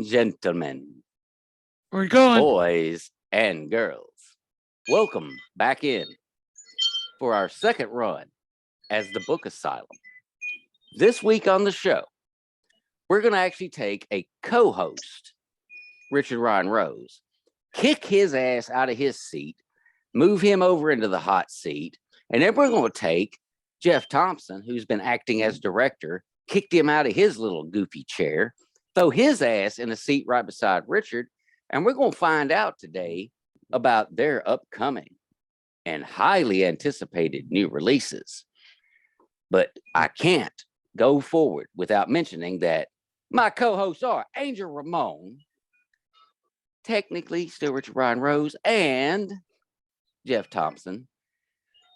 Gentlemen, We're going. boys, and girls, welcome back in for our second run as the Book Asylum. This week on the show, we're going to actually take a co-host, Richard Ryan Rose, kick his ass out of his seat, move him over into the hot seat, and then we're going to take Jeff Thomson, who's been acting as director, kicked him out of his little goofy chair, throw his ass in a seat right beside Richard, and we're going to find out today about their upcoming and highly anticipated new releases. But I can't go forward without mentioning that my co-hosts are Angel Ramon, technically still Richard Ryan Rose, and Jeff Thomson.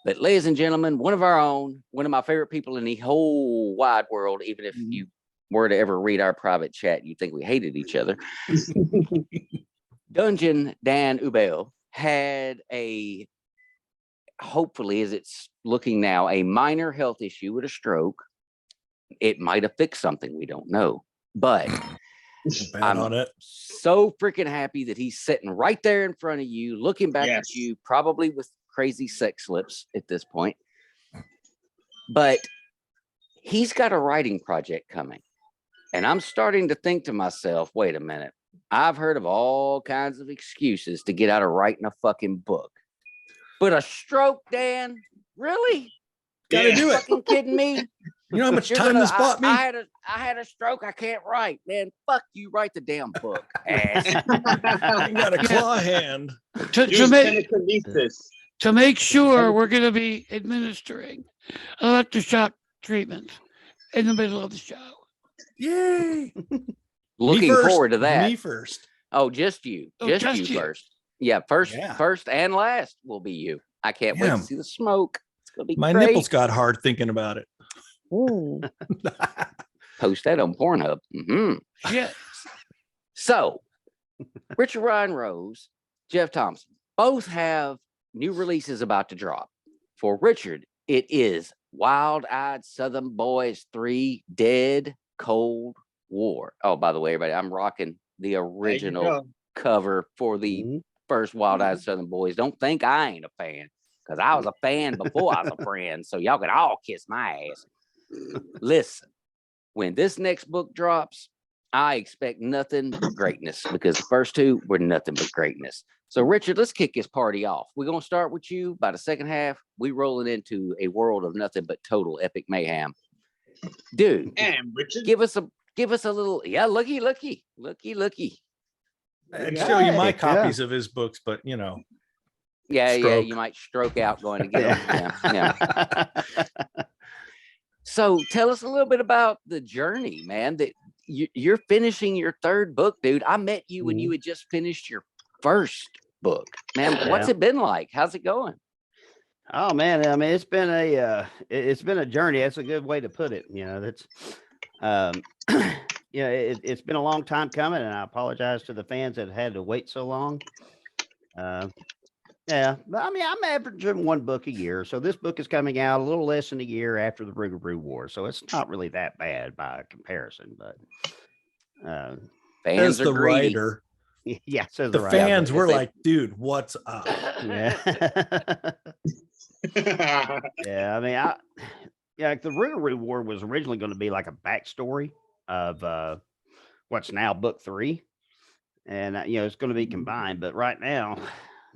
But ladies and gentlemen, one of our own, one of my favorite people in the whole wide world, even if you were to ever read our private chat, you'd think we hated each other. Dungeon Dan Ubel had hopefully, as it's looking now, a minor health issue with a stroke. It might have fixed something, we don't know. But I'm so freaking happy that he's sitting right there in front of you, looking back at you, probably with crazy sex lips at this point. But he's got a writing project coming. And I'm starting to think to myself, wait a minute. I've heard of all kinds of excuses to get out of writing a fucking book. But a stroke, Dan? Really? Gotta do it. Fucking kidding me? You know how much time this bought me? I had a stroke. I can't write, man. Fuck you. Write the damn book, ass. You got a claw hand. To make sure we're going to be administering electroshock treatment in the middle of the show. Yay! Looking forward to that. Me first. Oh, just you. Just you first. Yeah, first and last will be you. I can't wait to see the smoke. It's gonna be my great. nipples got hard thinking about it. Post that on Pornhub. Mm-hmm. Yeah. So, Richard Ryan Rose, Jeff Thomson, both have new releases about to drop. For Richard, it is Wild-Eyed Southern Boys 3 Dead Cold War. Oh, by the way, everybody, I'm rocking the original cover for the first Wild-Eyed Southern Boys. Don't think I ain't a fan, because I was a fan before I was a friend, so y'all can all kiss my ass. Listen, when this next book drops, I expect nothing but greatness, because the first two were nothing but greatness. So, Richard, let's kick this party off. We're going to start with you. By the second half, we rolling into a world of nothing but total epic mayhem. Dude, and Richard, give us a little, looky. I can show you my copies of his books, but you know. Yeah, you might stroke out going to get them. Yeah. So tell us a little bit about the journey, man, that you're finishing your third book, dude. I met you when you had just finished your first book. Man, what's it been like? How's it going? Oh man, I mean, it's been a journey. That's a good way to put it. You know, that's it's been a long time coming, and I apologize to the fans that had to wait so long. Yeah, but I mean, I'm averaging one book a year, so this book is coming out a little less than a year after the Rougarou War, so it's not really that bad by comparison. But fans are the greedy. writer. Yeah, says the fans were like, "Dude, what's up?" Yeah. Yeah, I mean, like the Rougarou War was originally going to be like a backstory of what's now book 3, and it's going to be combined. But right now,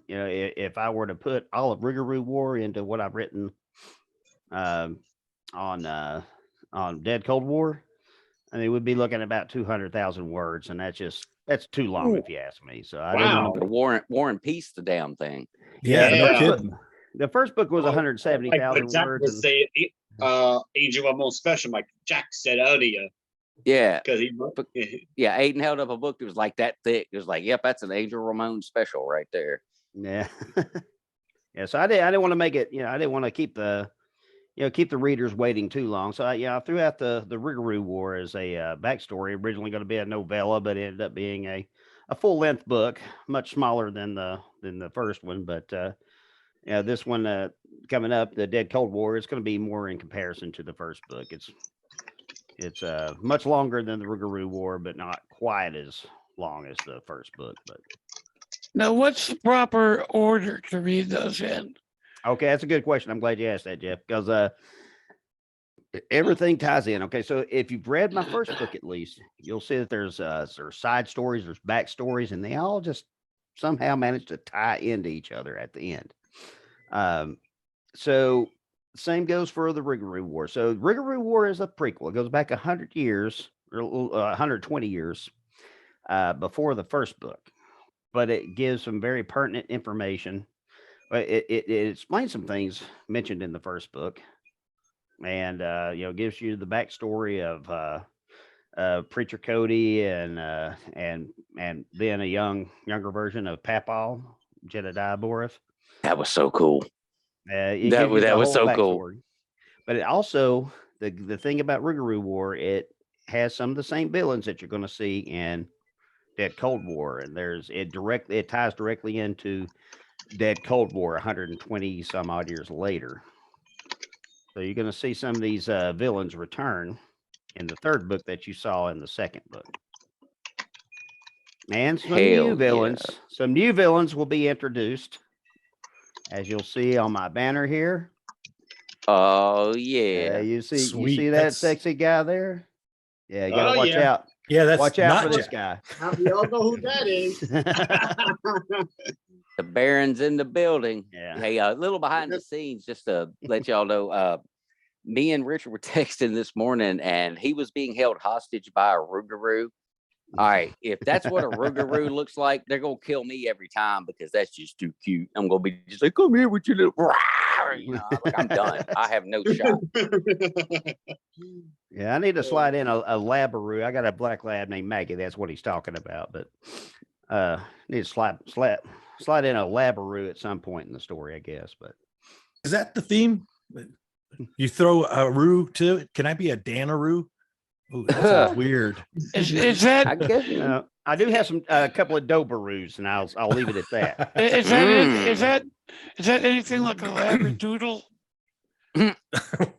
if I were to put all of Rougarou War into what I've written on Dead Cold War, I mean, we'd be looking at about 200,000 words, and that's too long if you ask me. So I didn't want to War and Peace, the damn thing. Yeah, no kidding. The first book was 170,000 words. Would say Angel are more special, like Jack said earlier. Yeah, because Aiden held up a book that was like that thick. It was like, yep, that's an Angel Ramon special right there. Yeah, yeah. So I didn't want to make it. I didn't want to keep the readers waiting too long. So I threw out the Rougarou War as a backstory. Originally going to be a novella, but it ended up being a full length book, much smaller than the first one. But this one coming up, the Dead Cold War, is going to be more in comparison to the first book. It's much longer than the Rougarou War, but not quite as long as the first book. But Now, what's the proper order to read those in? okay, that's a good question. I'm glad you asked that, Jeff, because everything ties in. Okay, so if you've read my first book, at least you'll see that there's side stories, there's backstories, and they all just somehow manage to tie into each other at the end. So same goes for the Rougarou War. So Rougarou War is a prequel. It goes back 100 years or 120 years before the first book, but it gives some very pertinent information. But it explains some things mentioned in the first book, and gives you the backstory of Preacher Cody and then a younger version of Papal Jedediah Borif. That was so cool. It That gives you the was whole so cool. backstory. But it also the thing about Rougarou War, it has some of the same villains that you're going to see in Dead Cold War, and it ties directly into Dead Cold War 120 some odd years later. So you're going to see some of these villains return in the third book that you saw in the second book. And some new villains. Some new villains will be introduced, as you'll see on my banner here. Oh yeah. You see Sweet. that That's- sexy guy there? Yeah, you gotta Oh, watch yeah. out. Yeah, that's Watch out not for this Jack. guy. Now we all know who that is. The Baron's in the building. Yeah. Hey, a little behind the scenes, just to let y'all know. Me and Richard were texting this morning, and he was being held hostage by a Rougarou. All right, if that's what a Rougarou looks like, they're gonna kill me every time because that's just too cute. I'm gonna be just like, come here with your little, I'm done. I have no shot. Yeah, I need to slide in a Labaroo. I got a black lab named Maggie. That's what he's talking about. But need to slide in a Labaroo at some point in the story, I guess. But Is that the theme? You throw a roo to it. Can I be a Danaroo? Ooh, that sounds weird. Is that I guess. I do have a couple of Dobaroos, and I'll leave it at that. is that anything like a labradoodle?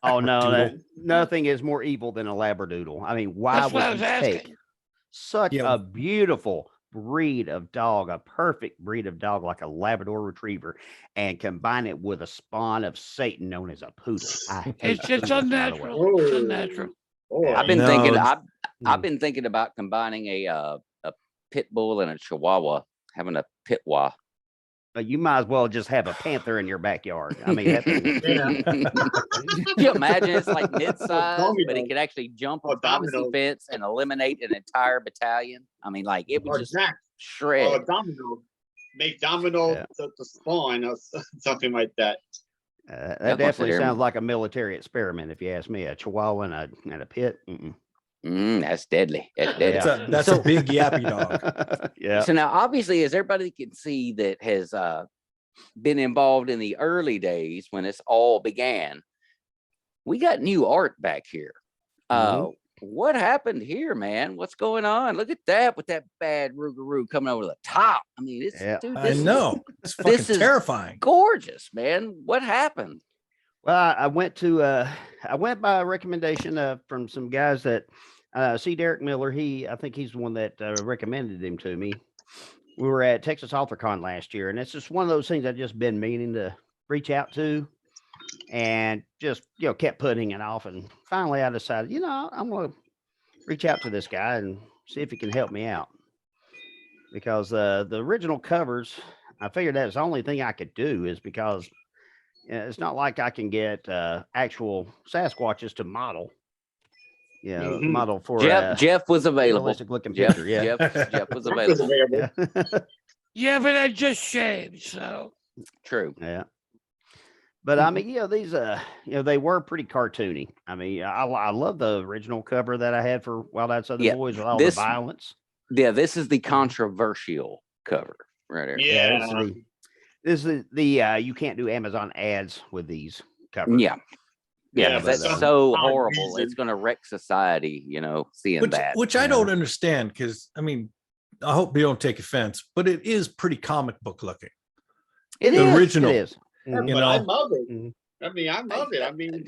Oh no, Doodle. nothing is more evil than a Labradoodle. I mean, why That's what I would was you asking. take such Yeah. a beautiful breed of dog, a perfect breed of dog like a Labrador Retriever, and combine it with a spawn of Satan known as a poodle? I hate It's poodles, by the way. unnatural. It's unnatural. I've been No, thinking. it's- I've been thinking about combining a pit bull and a chihuahua, having a pitwa. But you might as well just have a panther in your backyard. I mean, that thing. Can you imagine it's like mid-size, but it Domino. could actually jump Oh, a privacy domino. fence and eliminate an entire battalion. I mean, like it Or would just Jack, or shred. Domino. Make Domino Yeah. the spawn or something like that. That That's definitely considered- sounds like a military experiment, if you ask me. A Chihuahua and a pit. Mm-mm. That's deadly. That's deadly. Yeah. That's a big yappy dog. Yeah. So now, obviously, as everybody can see that has been involved in the early days when this all began, we got new art back here. What happened here, man? What's going on? Look at that with that bad Rougarou coming over the top. I mean, it's Yeah. dude, I this is know. It's fucking this is terrifying. gorgeous, man. What happened? Well, I went by a recommendation from some guys that see Derek Miller. I think he's the one that recommended him to me. We were at Texas AuthorCon last year, and it's just one of those things I've just been meaning to reach out to, and just kept putting it off. And finally, I decided, I'm going to reach out to this guy and see if he can help me out, because the original covers, I figured that's the only thing I could do, is because it's not like I can get actual Sasquatches to model. Mhm. Model for Jeff was available. realistic looking Jeff, picture. Yeah. Jeff was Jack was available. available. Yeah. Yeah, but I just shaved, so True. Yeah. But I mean, these they were pretty cartoony. I mean, I love the original cover that I had for Wild Eyed Southern Yeah, Boys with all this- the violence. Yeah, this is the controversial cover right here. Yeah. This is the you can't do Amazon ads with these covers. Yeah. Yeah, Yeah, 'cause that's but, so for some horrible. reason- It's going to wreck society, seeing Which, that. which I don't understand, because I mean, I hope you don't take offense, but it is pretty comic book looking. It the is. original. It is. Yeah, You but I know? love it. I mean, I love it. I mean,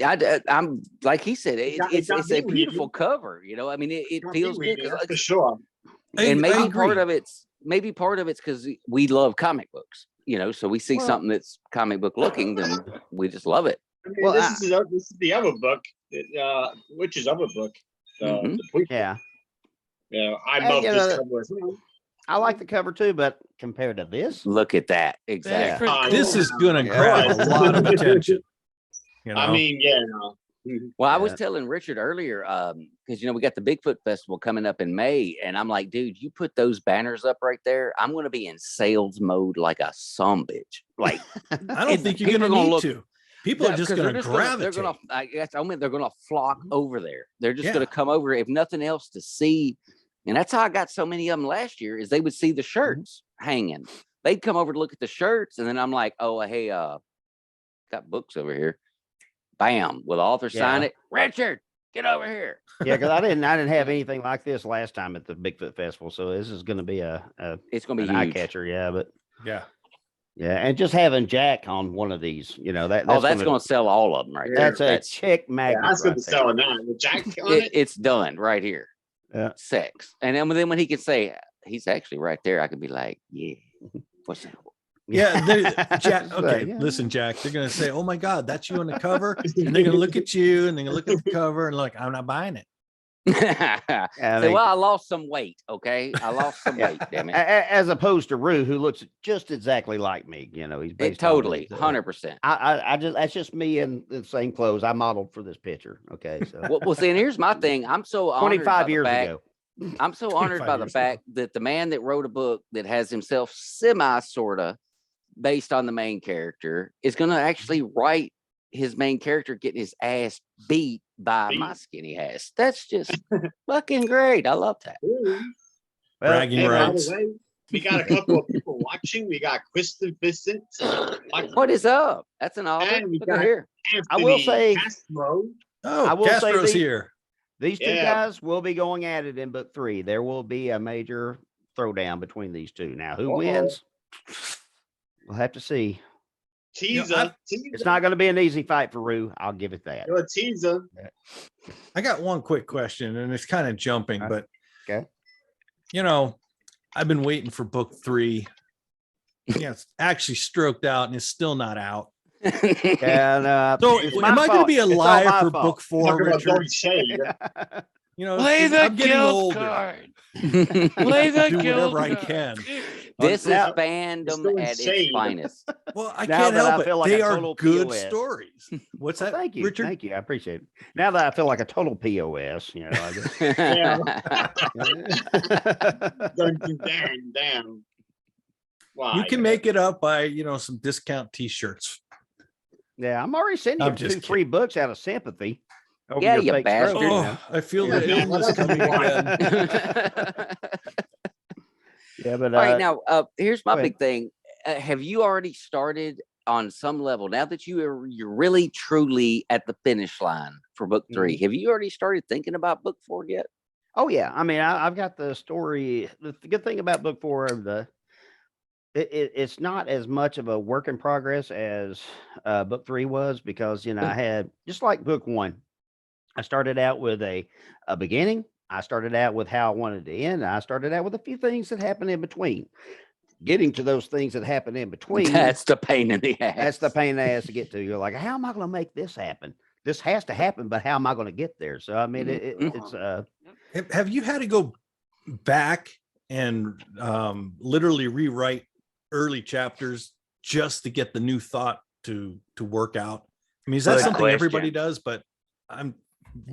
I'm like he said, it got it's me a beautiful reading. cover. You know, I mean, it Got me feels good. reading, that's for sure. And maybe I part agree. of it's because we love comic books. You know, so we see Well- something that's comic book looking, then we just love it. I mean, Well, this is the other book, Witch's other book. Mhm. The prequel. Yeah, I And, love you this know, cover as well. I like the cover too, but compared to this, Look at that. Exactly. pretty This is cool. going to Yeah. grab a Right. lot of attention. You know, I mean, no. Well, I was Yeah. telling Richard earlier, because we got the Bigfoot Festival coming up in May, and I'm like, dude, you put those banners up right there, I'm going to be in sales mode like a sumbitch. Like, I don't think you're people going to gonna need look- to. People are just going to gravitate. They're gonna, I guess, they're gonna flock over there. They're just Yeah. gonna come over, if nothing else, to see. And that's how I got so many of them last year. Is they would see the shirts hanging. They'd come over to look at the shirts, and then I'm like, oh, hey, got books over here. Bam, will the author sign Yeah. it? Richard, get over here. yeah, because I didn't have anything like this last time at the Bigfoot Festival, so this is going to be It's gonna be an eye huge. catcher. Yeah, but Yeah. yeah, and just having Jack on one of these, that's That's gonna sell all of them right there. that's a chick magnet. Yeah, that's right gonna there. sell now. With Jack on it. It's done right here. Yeah. Sex. And then when he can say he's actually right there, I could be like, yeah, what's that? Yeah, Jack. So, Okay, yeah. listen, Jack. They're gonna say, "Oh my God, that's you on the cover," and they're gonna look at you, and they're gonna look at the cover, and like, I'm not buying it. I Say, mean, well, I lost some weight. Okay, I lost some Yeah. weight. Damn it. as opposed to Rue, who looks just exactly like me. He's It based on totally, his, 100%. I just that's just me in the same clothes I modeled for this picture. Okay, so Well, see, and here's my thing. I'm so honored 25 by years the fact, ago. I'm so honored 25 by the years ago. fact that the man that wrote a book that has himself semi sorta based on the main character is going to actually write his main character getting his ass beat by my skinny ass. That's just fucking great. I love that. Ooh. Well, Bragging Hey, by the rights. way, we got a couple of people watching. We got Kristen Vincent. What is up? That's an author. And we Look at got- here. I will say- Castro. Oh, I will say Castro's the- here. These two Yeah. guys will be going at it in book 3. There will be a major throwdown between these two. Now, who Uh-oh. wins? We'll have to see. Teaser. It's not going to be an easy fight for Rue. I'll give it that. You're a teaser. I got one quick question, and it's kind of jumping, but Okay. I've been waiting for book 3. Yeah, it's actually stroked out, and it's still not out. And So, it's am my I going to fault. be a It's all liar my for fault. book 4, Talking about Richard? throwing shade. Play the I'm getting guild older. card. Play the Do guild whatever I card. can. This is Now- fandom throwing at its shade. finest. Well, I Now can't that I help feel it. like They a are total good POS. stories. What's Well, that, thank you. Richard? Thank you. I appreciate it. Now that I feel like a total POS, I guess. Dungeon down. Why? You can make it up by, some discount T-shirts. Yeah, I'm already sending I'm you just 2 free books out of sympathy. Over Yeah, your you fake bastard. stroke, Oh, I feel the Yeah. illness coming again. Yeah, but All right, now here's my go ahead. big thing. Have you already started on some level now that you're really truly at the finish line for book 3? Have you already started thinking about book 4 yet? Oh yeah, I mean, I've got the story. The good thing about book 4 of it's not as much of a work in progress as book 3 was, because I had, just like book 1, I started out with a beginning. I started out with how I wanted to end. I started out with a few things that happened in between. Getting to those things that happened in between, That's the pain in the ass. that's the pain in the ass to get to. You're like, how am I going to make this happen? This has to happen, but how am I going to get there? So I mean, it's Have you had to go back and literally rewrite early chapters just to get the new thought to work out? I mean, is that Good something question. everybody does? But I'm,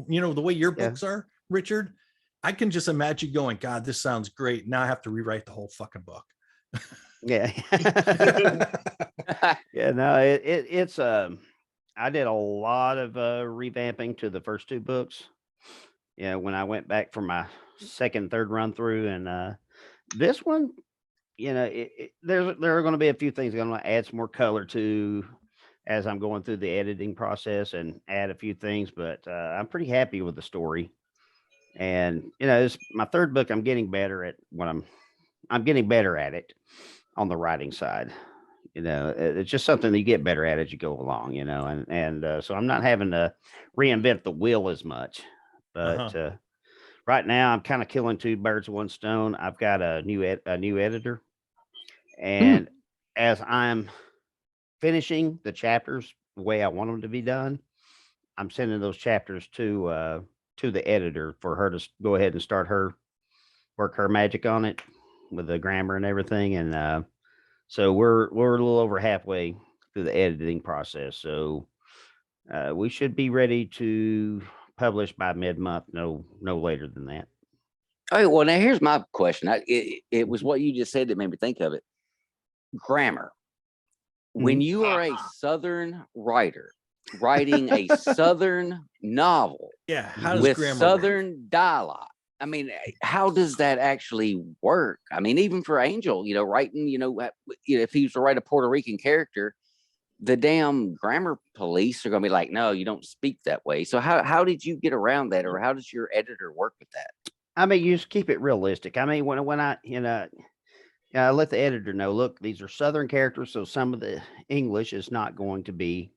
the way your Yeah. books are, Richard, I can just imagine going, God, this sounds great. Now I have to rewrite the whole fucking book. yeah. Yeah, no, it's I did a lot of revamping to the first 2 books. When I went back for my second, third run through, and this one, there are going to be a few things I'm going to add some more color to as I'm going through the editing process and add a few things, but I'm pretty happy with the story. And it's my 3rd book. I'm getting better at what I'm getting better at it on the writing side. It's just something that you get better at as you go along, and so I'm not having to reinvent the wheel as much. But right now, I'm kind of killing two birds with one stone. I've got a new editor, and as I'm finishing the chapters the way I want them to be done, I'm sending those chapters to the editor for her to go ahead and start work her magic on it with the grammar and everything. And so we're a little over halfway through the editing process. So we should be ready to publish by mid-month, no later than that. Okay, well, now here's my question. It was what you just said that made me think of it. Grammar. When you are a Southern writer writing a Southern novel Yeah. How does with grammar work? Southern dialogue, I mean, how does that actually work? I mean, even for Angel, writing, if he was to write a Puerto Rican character, the damn grammar police are going to be like, no, you don't speak that way. So how did you get around that, or how does your editor work with that? I mean, you just keep it realistic. I mean, when I let the editor know, look, these are Southern characters, so some of the English is not going to be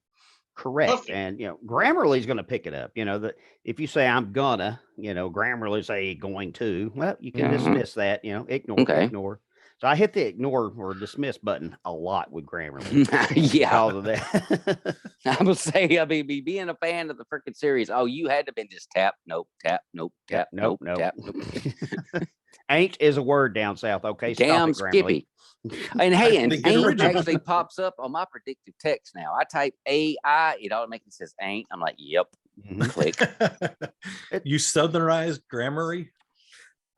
correct. Perfect. And Grammarly is going to pick it up. That if you say I'm gonna, Grammarly say going to, well, you can dismiss that. Ignore. So I hit the ignore or dismiss button a lot with Grammarly. Yeah, because of that. I would say, I mean, being a fan of the freaking series, you had to been just tap, nope, tap, nope, tap, nope, tap, nope. Ain't is a word down south. Okay, damn stop it, Skippy. And hey, and think it ain't originated. actually pops up on my predictive text now. I type AI, it automatically says ain't. I'm like, yep. Grammarly. Click. You Southernized Grammarly?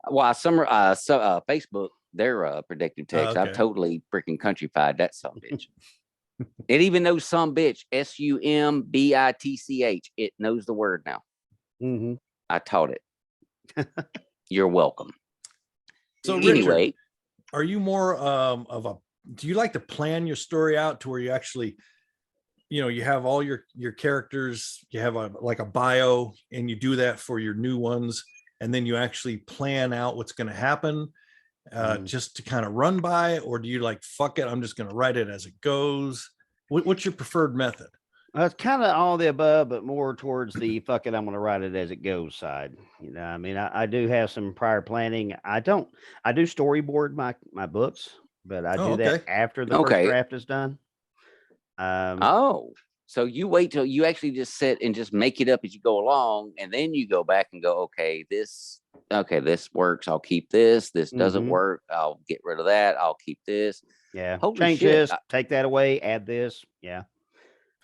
Well, Facebook, their predictive text, okay. I've totally freaking countryfied that son of a bitch. It even knows some bitch, SUMBITCH. It knows the word now. Mm-hmm. I taught it. You're welcome. So Anyway, Richard, are you more do you like to plan your story out to where you actually, you have all your characters, you have like a bio, and you do that for your new ones, and then you actually plan out what's going to happen just to kind of run by, or do you like, fuck it, I'm just going to write it as it goes? What's your preferred method? It's kind of all the above, but more towards the fuck it, I'm going to write it as it goes side. I mean, I do have some prior planning. I do storyboard my books, but I do that after the first draft is done. So you wait till you actually just sit and just make it up as you go along, and then you go back and go, this works, I'll keep this. This doesn't work, I'll get rid of that. I'll keep this. Yeah. Holy change shit. this, take that away, add this. Yeah.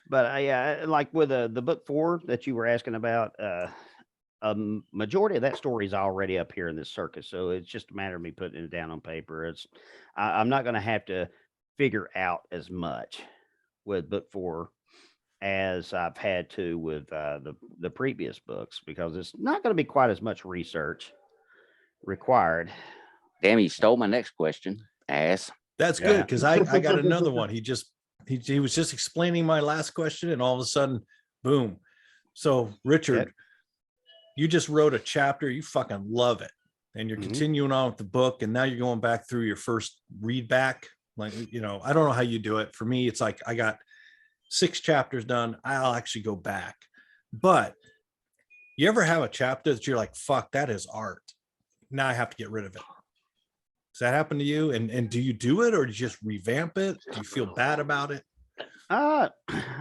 But like with the book 4 that you were asking about, a majority of that story is already up here in this circus. So it's just a matter of me putting it down on paper. I'm not going to have to figure out as much with book 4 as I've had to with the previous books, because it's not going to be quite as much research required. Damn, you stole my next question, ass. That's good, because I got another one. He was just explaining my last question, and all of a sudden, boom. So Richard, you just wrote a chapter, you fucking love it, and you're continuing on with the book, and now you're going back through your first read back. Like, I don't know how you do it. For me, it's like I got 6 chapters done, I'll actually go back. But you ever have a chapter that you're like, fuck, that is art, now I have to get rid of it? Does that happen to you? And do you do it, or do you just revamp it? Do you feel bad about it? I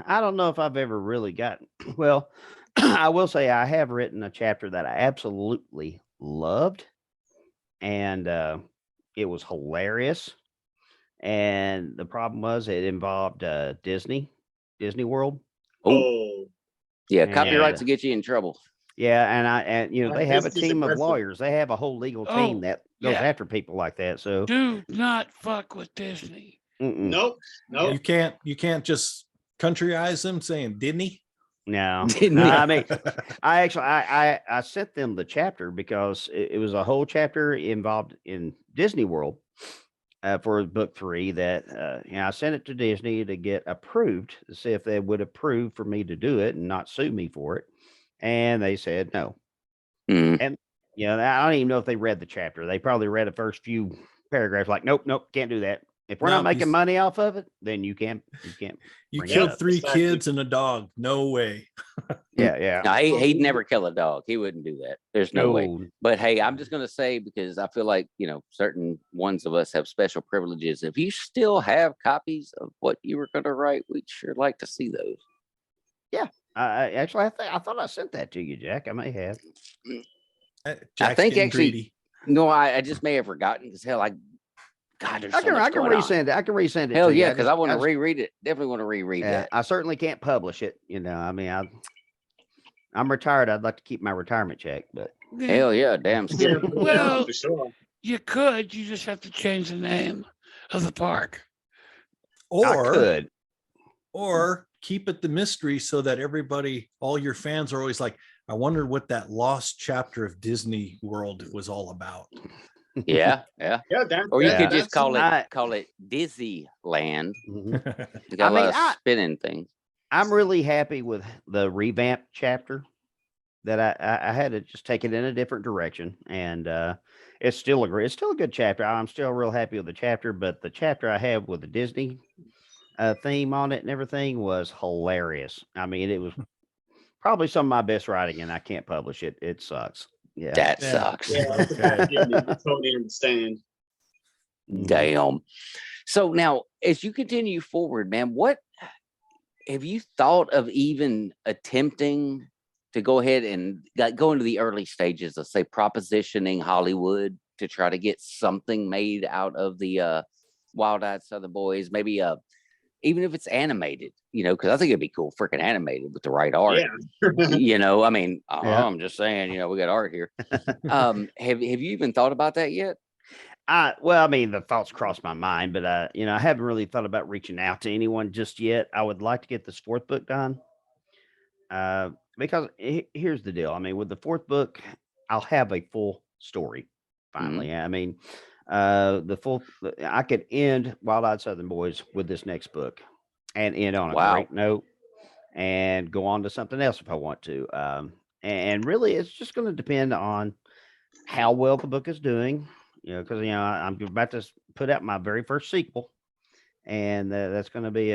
don't know if I've ever really gotten, well, I will say I have written a chapter that I absolutely loved, and it was hilarious. And the problem was it involved Disney World. Oh, Yeah, And, copyrights will get you in trouble. Yeah, and Like, they have a this is team of aggressive. lawyers. They have a whole legal team that goes after people like that. So Do not fuck with Disney. nope. You can't just countryize them saying Disney. No, Didn't no, he? I mean, I sent them the chapter because it was a whole chapter involved in Disney World for book 3 that I sent it to Disney to get approved, to see if they would approve for me to do it and not sue me for it. And they said no. And I don't even know if they read the chapter. They probably read the first few paragraphs like, nope, can't do that. If we're No, not making he's- money off of it, then you can't. You Bring it killed up. 3 Exactly. kids and a dog. No way. Yeah. No, he'd never kill a dog. He wouldn't do that. There's no way. No. But hey, I'm just going to say, because I feel like, certain ones of us have special privileges. If you still have copies of what you were going to write, we'd sure like to see those. Actually, I thought I sent that to you, Jack. I may have. Jack's think getting actually- greedy. No, I just may have forgotten because hell, God, there's I so can much going on. resend it. I can resend it. Hell to you. yeah, because I want to just- reread it. Definitely want to reread Yeah, that. I certainly can't publish it. I mean, I'm retired. I'd like to keep my retirement check, but Hell yeah, damn Yeah, skip. Well- for sure. You could. You just have to change the name of the park. I Or could. or keep it the mystery so that everybody, all your fans are always like, I wonder what that lost chapter of Disney World was all about. Yeah. Yeah, Or you Yeah. could just call I- it Disneyland. Mhm. You got I a lot mean, of spinning things. I'm really happy with the revamped chapter that I had to just take it in a different direction, and it's still a good chapter. I'm still real happy with the chapter, but the chapter I have with the Disney theme on it and everything was hilarious. I mean, it was probably some of my best writing, and I can't publish it. It sucks. Yeah. That Yeah. sucks. Yeah, I totally understand. Mhm. Damn. So now, as you continue forward, man, what have you thought of even attempting to go ahead and go into the early stages of, say, propositioning Hollywood to try to get something made out of the Wild-Eyed Southern Boys? Maybe even if it's animated, because I think it'd be cool, freaking animated with the right art. Yeah. I mean, Yeah. I'm just saying, we got art here. Have you even thought about that yet? Well, I mean, the thoughts crossed my mind, but I haven't really thought about reaching out to anyone just yet. I would like to get this 4th book done. Because here's the deal. I mean, with the 4th book, I'll have a full story finally. I mean, I could end Wild-Eyed Southern Boys with this next book and end on a Wow. great note and go on to something else if I want to. And really, it's just going to depend on how well the book is doing, because, I'm about to put out my very first sequel, and that's going to be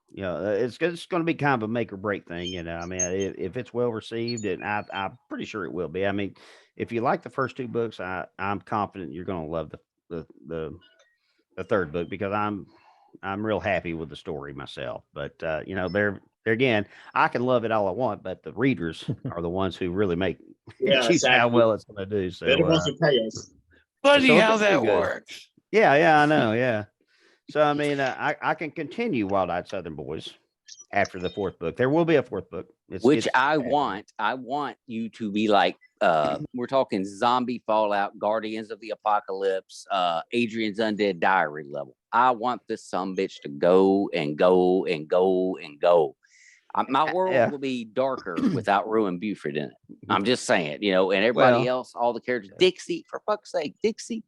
it's going to be kind of a make or break thing. I mean, if it's well received, and I'm pretty sure it will be. I mean, if you like the first 2 books, I'm confident you're going to love the 3rd book, because I'm real happy with the story myself. But there again, I can love it all I want, but the readers are the ones who really make Yeah, choose how exactly. well it's going to do. So They're the ones who pay us. Funny So how it's pretty that good. works. yeah, I know, yeah. So I mean, I can continue Wild-Eyed Southern Boys after the 4th book. There will be a 4th book, Which I happening. want. I want you to be like, we're talking zombie Fallout, Guardians of the Apocalypse, Adrian's Undead Diary level. I want this sumbitch to go and go and go and go. My world Yeah. will be darker without Ruin Buford in it. I'm just saying, and everybody Well, else, all the characters. Dixie, for fuck's sake, Dixie.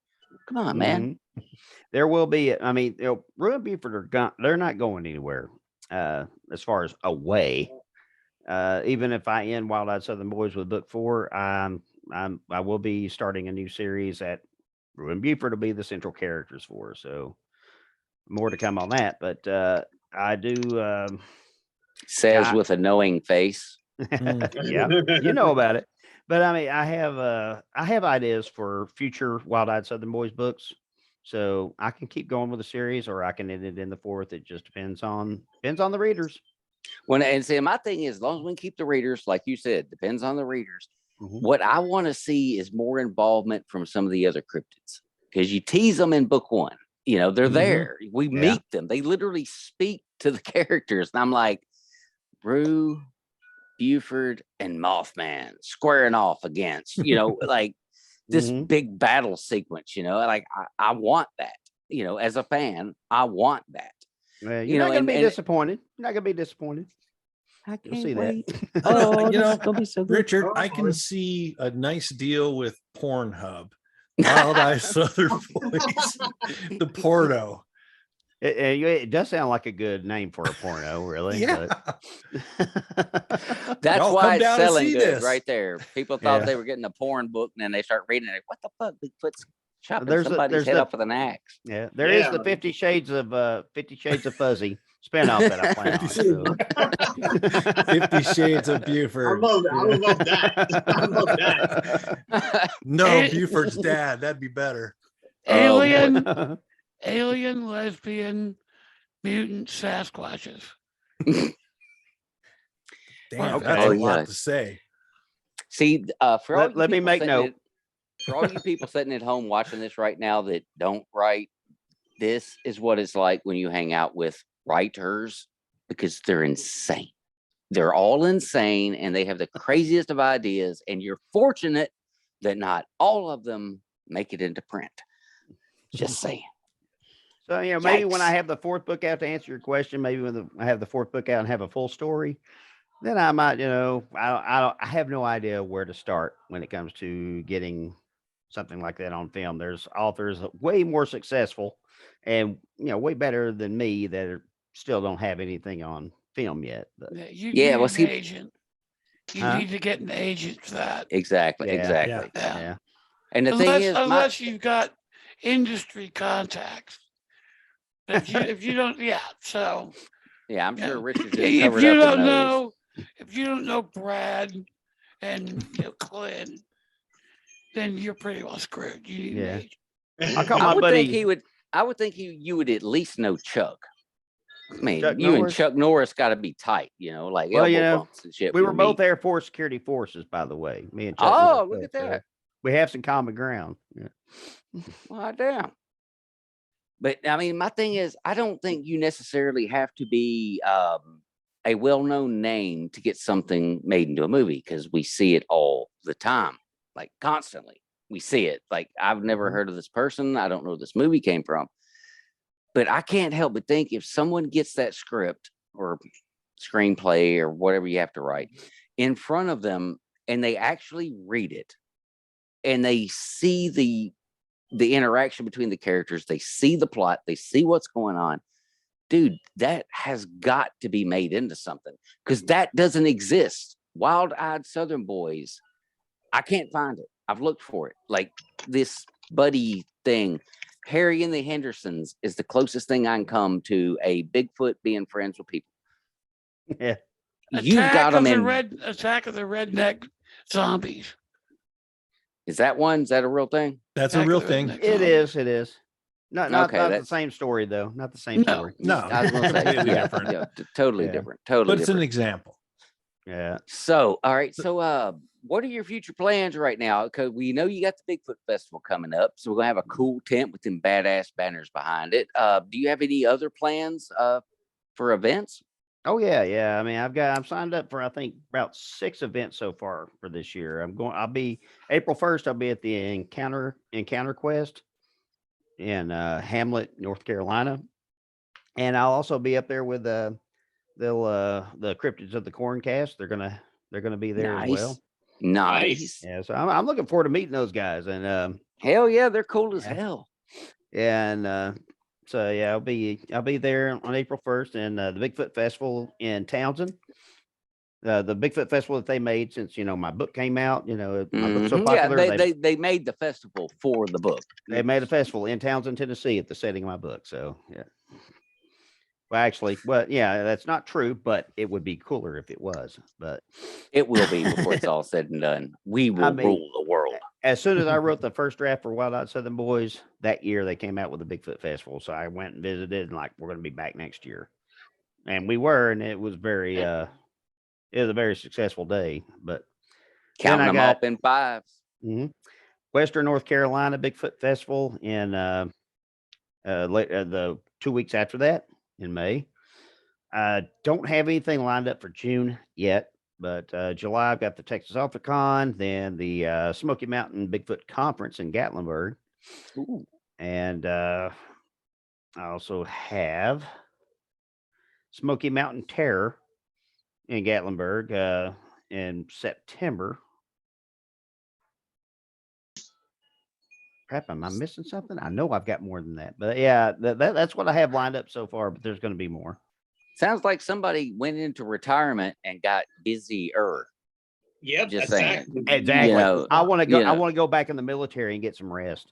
Come on, man. Mhm. There will be. I mean, Ruin Buford they're not going anywhere as far as away. Even if I end Wild-Eyed Southern Boys with book 4, I will be starting a new series that Ruin Buford will be the central characters for. So more to come on that. But I do. Says I- with a knowing face. Yeah, you know about it. But I mean, I have ideas for future Wild-Eyed Southern Boys books, so I can keep going with the series, or I can end it in the 4th. It just depends on the readers. And see, my thing is, as long as we can keep the readers, like you said, depends on the readers. Mhm. What I want to see is more involvement from some of the other cryptids, because you tease them in book 1. They're Mhm. there. We Yeah. meet them. They literally speak to the characters, and I'm like, Rue, Buford, and Mothman squaring off against, like this Mhm. big battle sequence. Like I want that. As a fan, I want that. Well, You you're know, not going and- to be and- disappointed. You're not going to be disappointed. I You'll see that. Oh, You know, it's gonna be so good. Richard, Oh, I boy. can see a nice deal with Pornhub. Wild-Eyed Southern Boys, the porno. It does sound like a good name for a porno, really. Yeah. but- That's Y'all why come it's down and selling see good this. right there. People thought Yeah. they were getting a porn book, and then they start reading it. What the fuck? Bigfoot's chopping There's somebody's head the off with an axe. yeah, there is Yeah. the 50 Shades of Fuzzy spinoff that I plan on. So. 50 Shades of I Buford. love that. I would love that. I love that. No, Hey. Buford's dad. That'd be better. Oh, boy. Alien, lesbian, mutant Sasquatches. Damn, Okay. that's Oh, a yeah. lot to say. See, for all you Let me people make sitting note. for all you people sitting at home watching this right now that don't write, this is what it's like when you hang out with writers, because they're insane. They're all insane and they have the craziest of ideas, and you're fortunate that not all of them make it into print. Just saying. So, maybe when I Yikes. have the fourth book out, to answer your question, maybe when I have the fourth book out and have a full story, then I might, I have no idea where to start when it comes to getting something like that on film. There's authors way more successful and, way better than me that still don't have anything on film yet. But Yeah, you Yeah, need well, an see- agent. You Huh? need to get an agent for that. Exactly. Yeah. Exactly. Yeah. yeah. And the thing is, Unless you've got industry contacts. But if you don't, yeah. So yeah, I'm yeah. sure Richard just if covered you up and don't knows. if you don't know Brad and Clint, then you're pretty well screwed. You need Yeah. an agent. I'll call I my would buddy think he would. I would think you would at least know Chuck. I mean, Chuck you and Norris. Chuck Norris got to be tight, like Well, elbow bumps and shit. We when were you both meet. Air Force security forces, by the way. Me and Chuck. Oh, Norris look at both, so that! we have some common ground. Yeah. Well, damn. But I mean, my thing is, I don't think you necessarily have to be a well-known name to get something made into a movie, because we see it all the time, like constantly. We see it. Like, I've never Mhm. heard of this person. I don't know where this movie came from. But I can't help but think if someone gets that script or screenplay or whatever you have to write in front of them and they actually read it and they see the interaction between the characters, they see the plot, they see what's going on, dude, that has got to be made into something, because that doesn't exist. Wild-Eyed Southern Boys, I can't find it. I've looked for it. Like, this buddy thing, Harry and the Hendersons is the closest thing I can come to a Bigfoot being friends with people. Yeah. You've got them in. Attack of the Redneck Zombies. Is that one? Is that a real thing? That's a Attack real of the thing. Redneck It Zombies. is. It is. Not Okay, the that's- same story though. Not the same No. story. No, I was gonna say, completely yeah, different. yeah, totally Yeah. different. Totally But it's an different. example. Yeah. So, all right. So, what are your future plans right now? Because we know you got the Bigfoot Festival coming up, so we're gonna have a cool tent with them badass banners behind it. Do you have any other plans for events? Oh yeah. I mean, I'm signed up for I think about 6 events so far for this year. I'll be April 1st. I'll be at the Encounter Quest in Hamlet, North Carolina, and I'll also be up there with the Cryptids of the Corncast. They're gonna be there as well. Nice. Yeah, so I'm looking forward to meeting those guys, and Hell yeah, they're cool as Yeah. hell. so yeah, I'll be there on April 1st, and the Bigfoot Festival in Townsend. The Bigfoot Festival that they made since my book came out. My book's so Mhm. popular. Yeah, they made the festival for the book. They made a festival in Townsend, Tennessee, at the setting of my book. So yeah. Well, yeah, that's not true, but it would be cooler if it was. But It will be before it's all said and done. We will mean, rule the world. as soon as I wrote the first draft for Wild-Eyed Southern Boys that year, they came out with the Bigfoot Festival. So I went and visited, and we're going to be back next year, and we were, and it was it was a very successful day. But Counting I them got- up in fives. Western North Carolina Bigfoot Festival in the 2 weeks after that in May. I don't have anything lined up for June yet, but July I've got the Texas AuthorCon, then the Smoky Mountain Bigfoot Conference in Gatlinburg, Ooh. and I also have Smoky Mountain Terror in Gatlinburg in September. Crap, am I missing something? I know I've got more than that, but yeah, that's what I have lined up so far. But there's going to be more. Sounds like somebody went into retirement and got busier. Yep, Just saying. exactly. Exactly. know, I want to go. you I know. want to go back in the military and get some rest.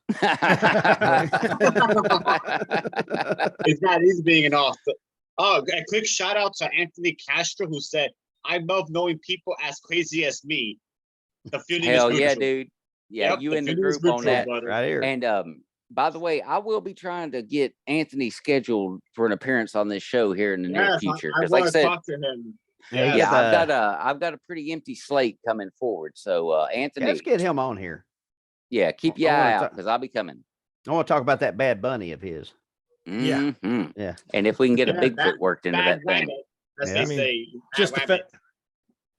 It's not easy being an author. Oh, a quick shout out to Anthony Castro, who said, "I love knowing people as crazy as me." The feeling Hell is yeah, mutual. dude. Yeah, Yep, you in the feeling is group on mutual, that. brother. Right here. And by the way, I will be trying to get Anthony scheduled for an appearance on this show here in the near Yes, future. I Because like I want to said, talk to him. Yeah, Yes. yeah, I've got a pretty empty slate coming forward. So Anthony, Let's get him on here. yeah, keep your I wanna eye out talk- because I'll be coming. I want to talk about that Bad Bunny of his. Yeah. Mhm. Yeah. And if we can get a Yeah, Bigfoot worked into Bad that thing. rabbit, as Yeah. they I mean, say. just the Bad fact,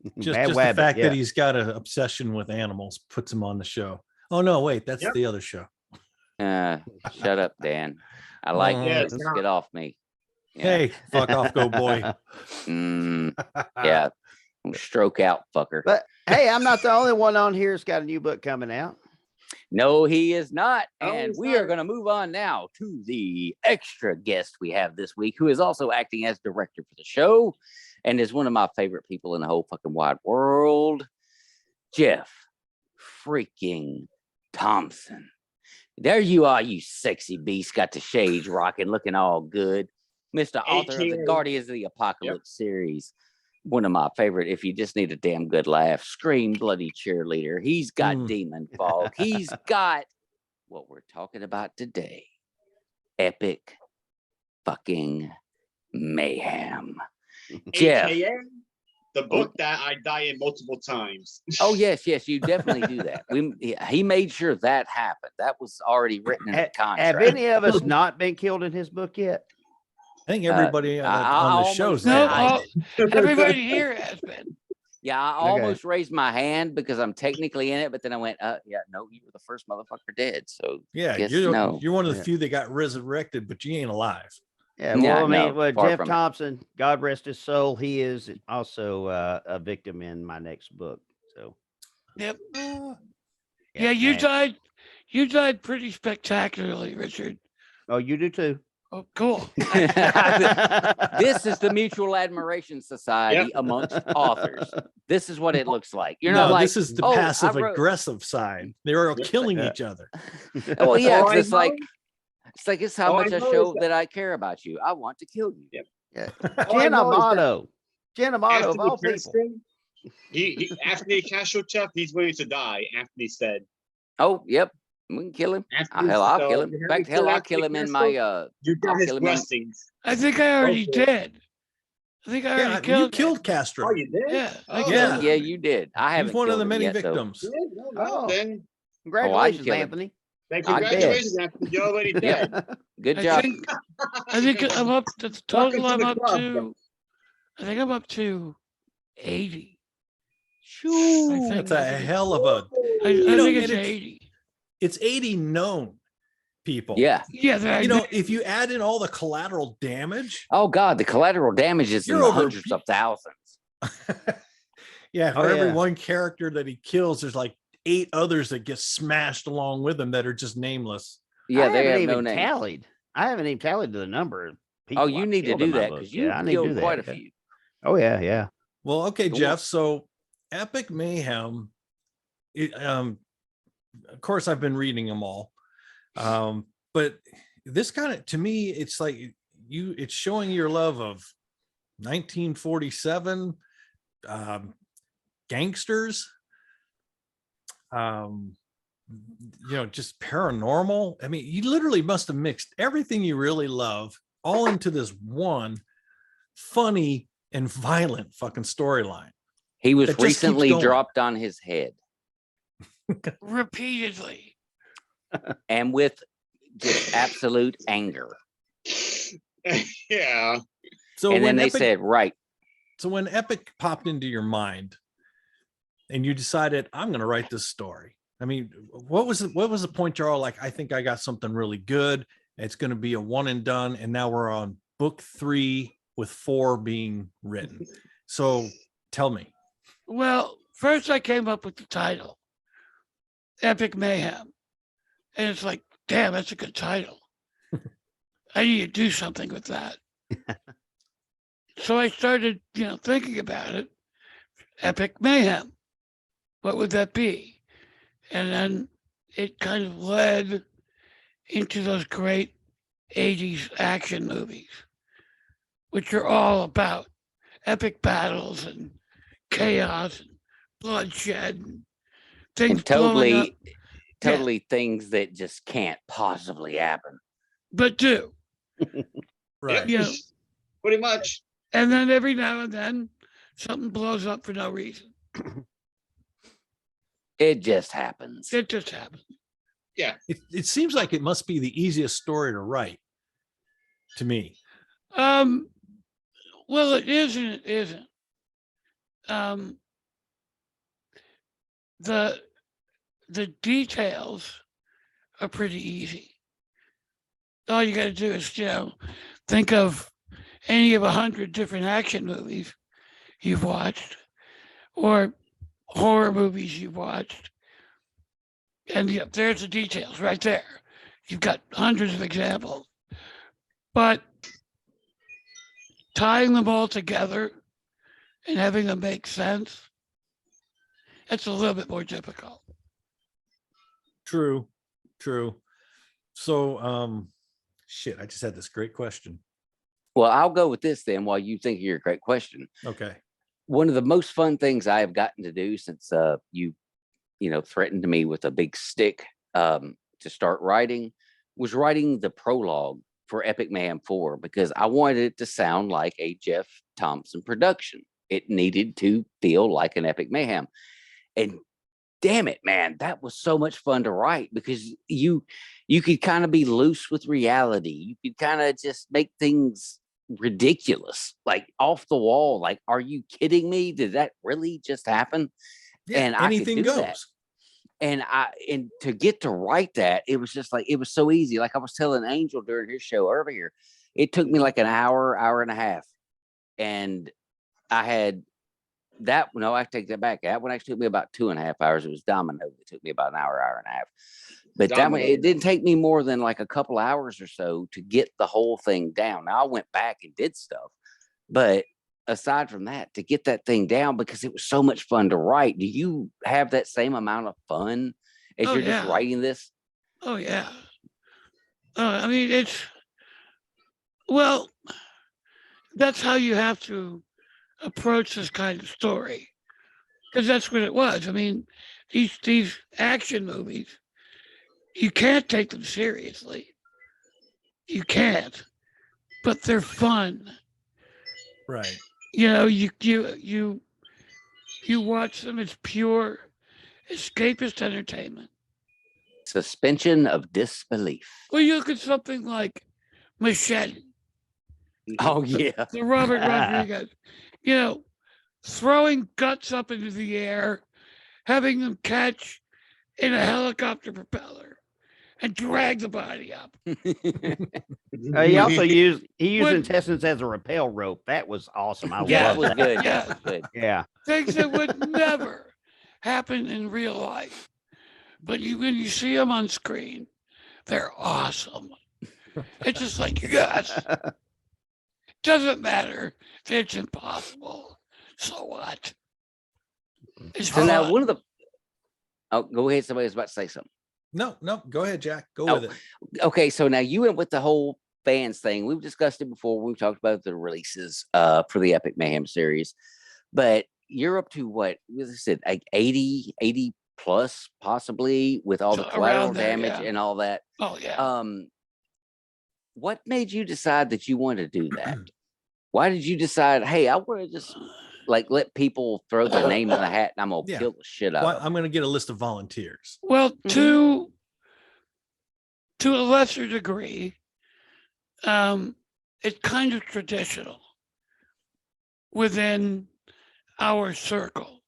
rabbit. just Bad the Wabbit, fact yeah. that he's got an obsession with animals puts him on the show. Oh no, wait, that's Yep. the other show. Shut up, Dan. I like Mm. you. Yes, Let's no. get off me. Yeah. Hey, fuck off, go boy. Mm, yeah. Stroke out, fucker. But hey, I'm not the only one on here that's got a new book coming out. No, he is not. No, And he's we are not. going to move on now to the extra guest we have this week, who is also acting as director for the show and is one of my favorite people in the whole fucking wide world, Jeff freaking Thomson. There you are, you sexy beast, got the shades rocking, looking all good. Mr. Author of the AKA Guardians of the Apocalypse series. One of my favorite, if you just need a damn good laugh, Scream Bloody Cheerleader. He's got Mm. Demon Fog. He's got what we're talking about today. Epic fucking mayhem. Jeff. AKA the book that I die in multiple times. Oh, yes, you definitely do that. He made sure that happened. That was already written in the Have contract. any of us not been killed in his book yet? I think everybody I on the almost show's said No, I dead. everybody here has been. Yeah, I Okay. almost raised my hand because I'm technically in it, but then I went, yeah, no, you were the first motherfucker dead. So Yeah, guess you're no. you're one of the Yeah. few that got resurrected, but you ain't alive. Yeah, Yeah, well, I mean, no, well, far Jeff from it. Thompson, God rest his soul, he is also a victim in my next book. So, Yep. Uh, Yeah, you man. died. You died pretty spectacularly, Richard. Oh, you do too. Oh, cool. This is the Mutual Admiration Society amongst authors. This is what it looks like. You're no, not like, this is the "Oh, I passive wrote-" aggressive side. They're all Yeah. killing Yeah. each other. Well, yeah, All 'cause I it's like, know- it's how all I much I know show is that I care about you. I want to kill you. Yep. Yeah. All I Jen know is that Amato. Jen Amato of all Anthony people. Castro, Anthony Castro, Chuck, he's willing to die. Anthony said. Oh, yep. We can kill him. Anthony, Hell, I'll so kill him. you In have fact, to hell, kill I'll kill him Anthony in my Castro, you I'll got his kill him in- blessings. I think I already Okay. did. I think I already Yeah, you killed. killed Castro. Oh, you did? Yeah, I Oh, killed Yeah. him. yeah, you did. I haven't He's one of killed the him many yet, though. victims. Yeah, no, no, Oh. then Congratulations, kill him. Anthony. then I'm dead. congratulations, Anthony. You're already Yep. dead. Good I job. think I think I'm up to the total. Welcome to I'm the up club, to. bro. I think I'm up to 80. Shoo. I think That's a hell of a. I know, think and it's it's- 80. It's 80 known people. Yeah. Yeah, that I You know, think- if you add in all the collateral damage, Oh God, the collateral damage is in You're the over- hundreds of thousands. yeah, for Oh, every yeah. one character that he kills, there's like 8 others that get smashed along with him that are just nameless. Yeah, I they haven't have even no name. tallied. I haven't even tallied the number of people. Oh, you I've need to killed in do my that book. because you I need to killed do quite a that. few. Oh yeah, yeah. Well, okay, Cool. Jeff. So, Epic Mayhem. Of course, I've been reading them all, but this kind of, to me, it's like it's showing your love of 1947 gangsters. Just paranormal. I mean, you literally must have mixed everything you really love all into this one funny and violent fucking storyline. He was That just keeps recently going. dropped on his head repeatedly. and with just absolute anger. Yeah. So And then when they Epic, said, right, so when Epic popped into your mind and you decided, I'm going to write this story. I mean, what was the point you're all like, I think I got something really good. It's going to be a one and done. And now we're on book 3 with 4 being written. So tell me. Well, first I came up with the title, Epic Mayhem. And it's like, damn, that's a good title. I need to do something with that. So I started, thinking about it. Epic Mayhem. what would that be? And then it kind of led into those great 80s action movies, which are all about epic battles and chaos and bloodshed and things And blowing up. totally things that just can't possibly happen. But do. Right. You know, Pretty much. and then every now and then something blows up for no reason. It just happens. It just happens. Yeah. It seems like it must be the easiest story to write to me. Well, it is and it isn't. The details are pretty easy. All you got to do is, think of any of 100 different action movies you've watched or horror movies you've watched. And there's the details right there. You've got hundreds of examples. But tying them all together and having them make sense, that's a little bit more difficult. True. So, shit, I just had this great question. Well, I'll go with this then while you think of your great question. Okay. One of the most fun things I have gotten to do since you threatened me with a big stick to start writing was writing the prologue for Epic Mayhem 4 because I wanted it to sound like a Jeff Thomson production. It needed to feel like an Epic Mayhem. And damn it, man, that was so much fun to write because you could kind of be loose with reality. You could kind of just make things ridiculous, like off the wall. Like, are you kidding me? Did that really just happen? Yeah, and anything I could do goes. that. And to get to write that, it was just like, it was so easy. Like I was telling Angel during his show earlier, it took me like an hour and a half. And I had that. No, I take that back. That one actually took me about 2.5 hours. It was Domino that took me about an hour and a half. But that one, it didn't take me more than like a couple hours or so to get the whole thing down. Now I went back and did stuff, but aside from that, to get that thing down because it was so much fun to write. Do you have that same amount of fun as you're just writing this? Oh yeah. I mean, that's how you have to approach this kind of story, because that's what it was. I mean, these action movies, you can't take them seriously. You can't, but they're fun. Right. You watch them as pure escapist entertainment. Suspension of disbelief. Well, you look at something like Machete, Oh yeah. the Robert Rodriguez, throwing guts up into the air, having them catch in a helicopter propeller and drag the body up. He also used When- intestines as a rappel rope. That was awesome. I Yeah, That love was that. good. Yeah. That was good. Yeah. Things that would never happen in real life. But when you see them on screen, they're awesome. It's just like, yes, doesn't matter if it's impossible. So what? It's So now fun. one of the go ahead. Somebody was about to say something. No, go ahead, Jack. Go Oh. with it. Okay, so now you went with the whole fans thing. We've discussed it before. We've talked about the releases for the Epic Mayhem series, but you're up to what was it said, like 80 plus possibly with all the Around collateral there, damage yeah. and all that. Oh yeah. What made you decide that you wanted to do that? Why did you decide, hey, I want to just like let people throw their name in the hat and I'm gonna Yeah. kill the shit out Well, of them? I'm going to get a list of volunteers. Well, to a lesser degree, it's kind of traditional within our circle.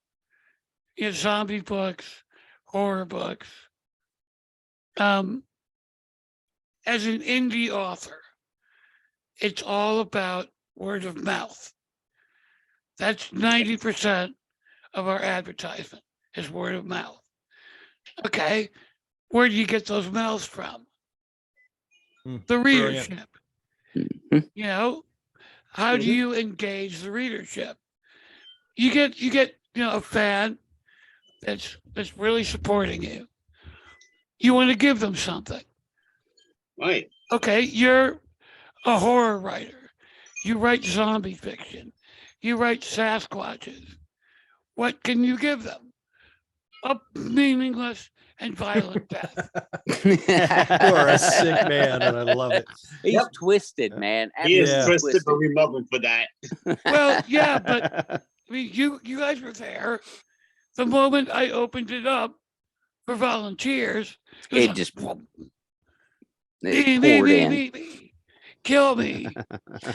Zombie books, horror books. As an indie author, it's all about word of mouth. That's 90% of our advertisement is word of mouth. Okay, where do you get those mouths from? The Brilliant. readership. Mhm. How do you engage the readership? You get a fan that's really supporting you. You want to give them something. Right. Okay, you're a horror writer. You write zombie fiction. You write Sasquatches. What can you give them? A meaningless and violent death. You are a sick man, and I love it. He's Yep. twisted, man. He is Yeah. twisted, but we love him for that. Well, yeah, but I mean, you guys were there. The moment I opened it up for volunteers, was It like, just "Whoop, it poured in. me, kill me.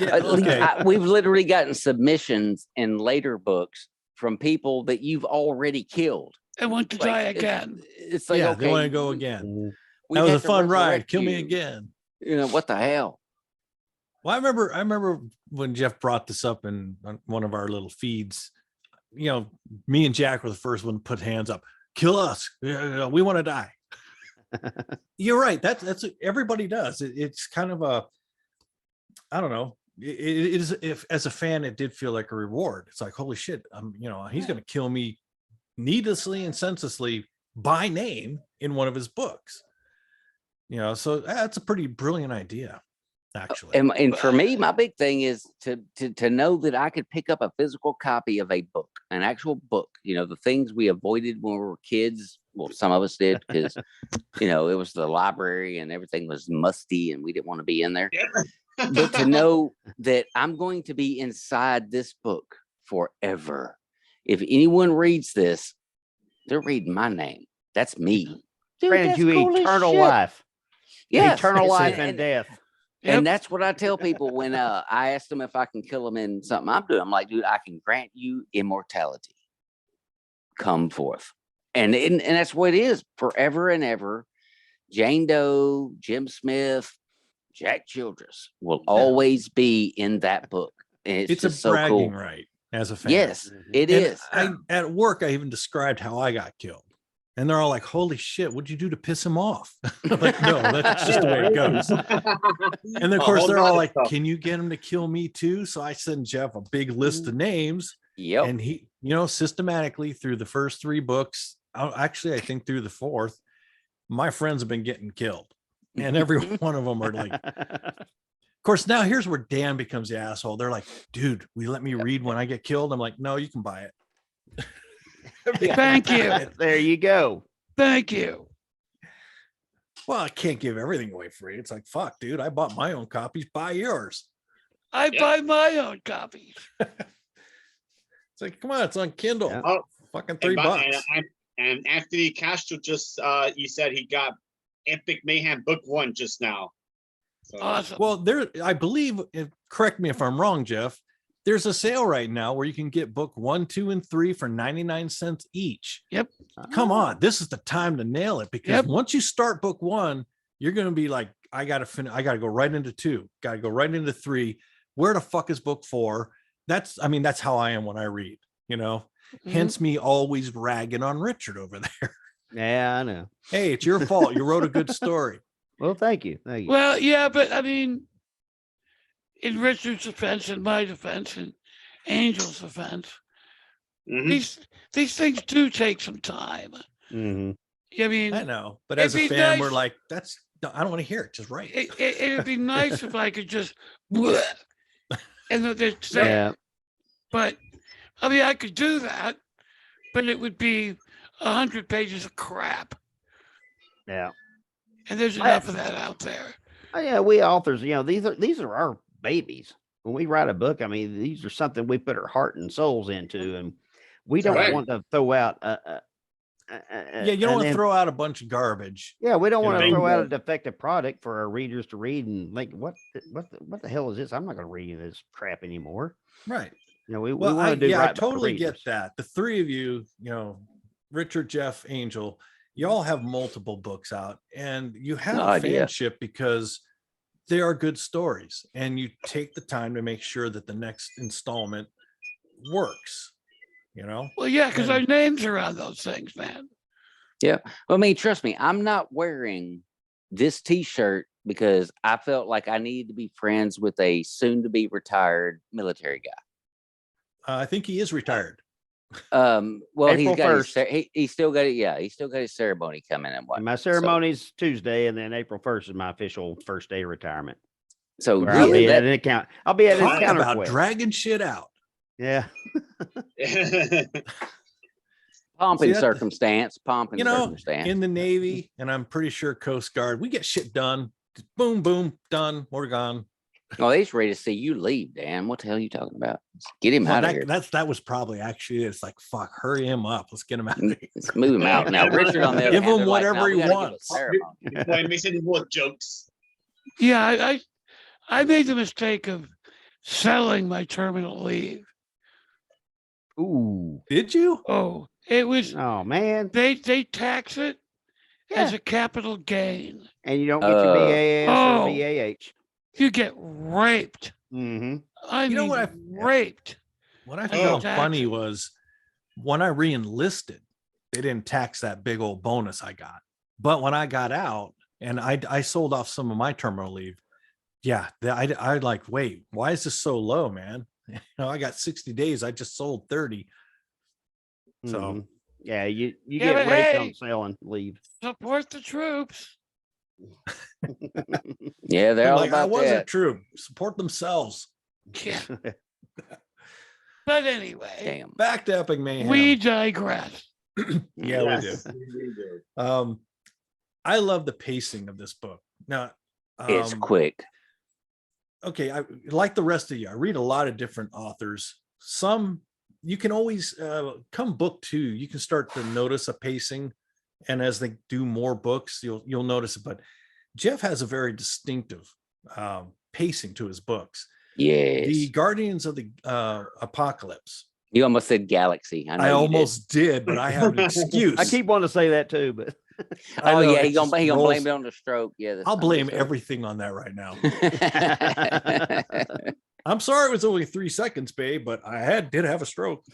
Yeah, okay. We've literally gotten submissions in later books from people that you've already killed. I want to Like, die again. It's like, Yeah, okay, they want to go again. we That was had a to fun ride. resurrect Kill me you. again. You know, what the hell? Well, I remember when Jeff brought this up in on one of our little feeds. You know, me and Jack were the first one to put hands up. Kill us. We want to die. You're right. That's everybody does. It's kind of a, I don't know. It is, if as a fan, it did feel like a reward. It's like, holy shit, he's going to kill me needlessly and senselessly by name in one of his books. So that's a pretty brilliant idea, actually. And for me, my big thing is to know that I could pick up a physical copy of a book, an actual book. The things we avoided when we were kids. Well, some of us did because, it was the library and everything was musty and we didn't want to be in there. Yeah. But to know that I'm going to be inside this book forever. If anyone reads this, they're reading my name. That's me. Dude, Granted that's you cool as eternal shit. life. Yes, Eternal it's- life and death. Yep. And that's what I tell people when I ask them if I can kill them in something I'm doing. I'm like, dude, I can grant you immortality. Come forth. And that's what it is forever and ever. Jane Doe, Jim Smith, Jack Childress will always be in that book. And it's a just so bragging cool. right as a fan. Yes, it And is. at work, I even described how I got killed. And they're all like, holy shit, what'd you do to piss him off? I'm like, no, that's just the way it goes. And of course, they're all like, can you get him to kill me too? So I send Jeff a big list of names. Yep. And he, systematically through the first 3 books, actually, I think through the 4th, my friends have been getting killed. And every one of them are like, of course, now here's where Dan becomes the asshole. They're like, dude, will you let me read when I get killed? I'm like, no, you can buy it. Thank you. There you go. Thank you. Well, I can't give everything away free. It's like, fuck, dude, I bought my own copies. Buy yours. I buy my own copies. It's like, come on, it's on Kindle. Yeah. Oh, Fucking and, $3. and Anthony Castro just he said he got Epic Mayhem book 1 just now. So, Awesome. Well, I believe, correct me if I'm wrong, Jeff, there's a sale right now where you can get book 1, 2, and 3 for 99 cents each. Yep. Come on, this is the time to nail it, because Yep. once you start book 1, you're going to be like, I got to go right into 2, got to go right into 3. Where the fuck is book 4? That's how I am when I read, Mhm. hence me always ragging on Richard over there. Yeah, I know. Hey, it's your fault. You wrote a good story. Well, thank you. Thank you. Well, yeah, but I mean, in Richard's defense and my defense and Angel's defense, mhm. these things do take some time. Mhm. I mean, I know, but It'd as a be fan, nice- we're like, I don't want to hear it. Just write. it'd be nice if I could just bleh, and then they'd say, Yeah. but I mean, I could do that, but it would be 100 pages of crap, Yeah. and there's enough of that out there. Oh, yeah, we authors, these are our babies. When we write a book, I mean, these are something we put our heart and souls into, and we don't Correct. want to throw out. Yeah, you don't want to throw out a bunch of garbage. Yeah, we don't you want to know. throw out a Bingo. defective product for our readers to read and like, what the hell is this? I'm not going to read this crap anymore. Right. We Well, want to do right I by the totally get readers. that. The 3 of you, Richard, Jeff, Angel, you all have multiple books out, and you have No a idea. fanship because they are good stories, and you take the time to make sure that the next installment works. Well, yeah, because And- our names are on those things, man. I mean, trust me, I'm not wearing this t-shirt because I felt like I needed to be friends with a soon to be retired military guy. I think he is retired. Well, he's April got 1st. he still got it. Yeah, he still got his ceremony coming in. What? My ceremony's Tuesday, and then April 1st is my official first day of retirement. So Where I'll be yeah, at an account. I'll be at an Talk encounter about quest. dragging shit out. Yeah. pomp See, and that- circumstance, pomp and You know, circumstance. in the Navy, and I'm pretty sure Coast Guard, we get shit done. Boom, boom, done. We're gone. Oh, he's ready to see you leave, Dan. What the hell are you talking about? Get him Well, out of here. that was probably actually, it's like, fuck, hurry him up. Let's get him out of here. Let's move him out now. Richard, on the other Give hand, him they're like, whatever "No, we he gotta give a wants." ceremony." Why mixing more jokes? Yeah, I made the mistake of selling my terminal leave. Ooh. Did you? Oh, it was Oh man. they tax it as Yeah. a capital gain. And you don't get your BAS Oh. or BAH. You get raped. Mm-hmm. I You know mean, what raped. What I Oh. found Tax funny it. was when I re-enlisted, they didn't tax that big old bonus I got. But when I got out and I sold off some of my terminal leave, yeah, I like, wait, why is this so low, man? You know, I got 60 days. I just sold 30. So Mhm. Yeah, you Yeah, get but raped hey. on selling leave. Support the troops. Yeah, they're I'm all like, I about wasn't that. true. Support themselves. Yeah. But anyway, Damn. Back to Epic Mayhem. we digress. Yeah, we do. Yes, we do. I love the pacing of this book. Now, It's quick. okay, I like the rest of you. I read a lot of different authors. Some you can always come book 2, you can start to notice a pacing, and as they do more books, you'll notice it. But Jeff has a very distinctive pacing to his books. Yes. The Guardians of the Apocalypse. You almost said galaxy. I know I you almost did, but I have an excuse. I keep wanting to say that too, but I Oh know, yeah, it he gonna just he gonna blame rolls- it on the stroke. Yeah, I'll blame everything. everything on that right now. I'm sorry it was only 3 seconds, babe, but I did have a stroke.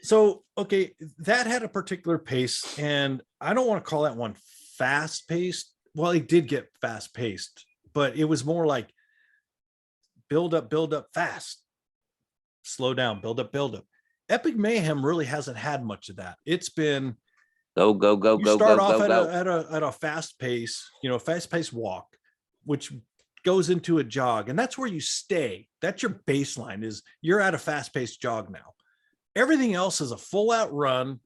So okay, that had a particular pace, and I don't want to call that one fast paced. Well, it did get fast paced, but it was more like build up, fast, slow down, build up. Epic Mayhem really hasn't had much of that. It's been Go you start off go, at a fast pace, fast paced walk, which goes into a jog, and that's where you stay. That's your baseline. Is you're at a fast paced jog now. Everything else is a full out run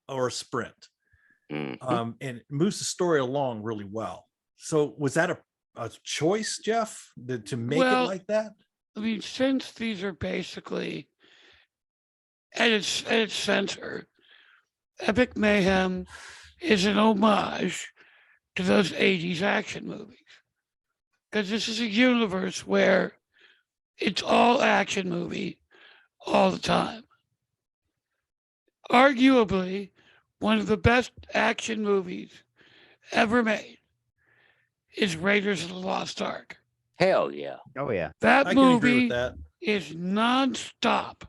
or a sprint, Mhm. and it moves the story along really well. So was that a choice, Jeff, to make it Well, like that? I mean, since these are basically at its center, Epic Mayhem is an homage to those 80s action movies. Because this is a universe where it's all action movie all the time. Arguably, one of the best action movies ever made is Raiders of the Lost Ark. Hell yeah. oh yeah. That I can agree movie with that. is nonstop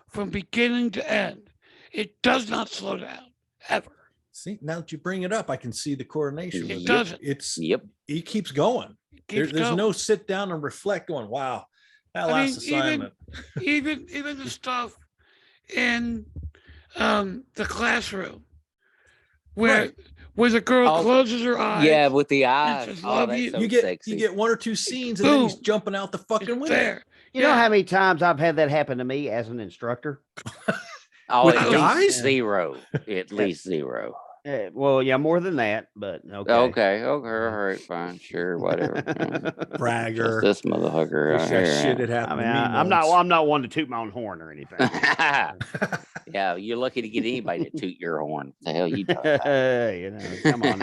from beginning to end. It does not slow down ever. See, now that you bring it up, I can see the coordination. It with doesn't. It's Yep. he keeps going. It keeps There's going. no sit down and reflect going, wow, that I last mean, assignment. even the stuff in the classroom where the girl Oh, closes her eyes. Yeah, with the eyes. just Oh, love that's you. so you get sexy. you get 1 or 2 scenes and then he's Boom. jumping out the fucking It's window. there. You know Yeah. how many times I've had that happen to me as an instructor? Oh, with at the least guys? zero. At least zero. Well, yeah, more than that, but okay. Okay. All right, fine, sure, whatever. Bragger. Just this motherfucker. Wish right that here. shit had I happened mean, to me. I'm not one to toot my own horn or anything. Yeah, you're lucky to get anybody to toot your horn. What the hell you talking about? You know, come on.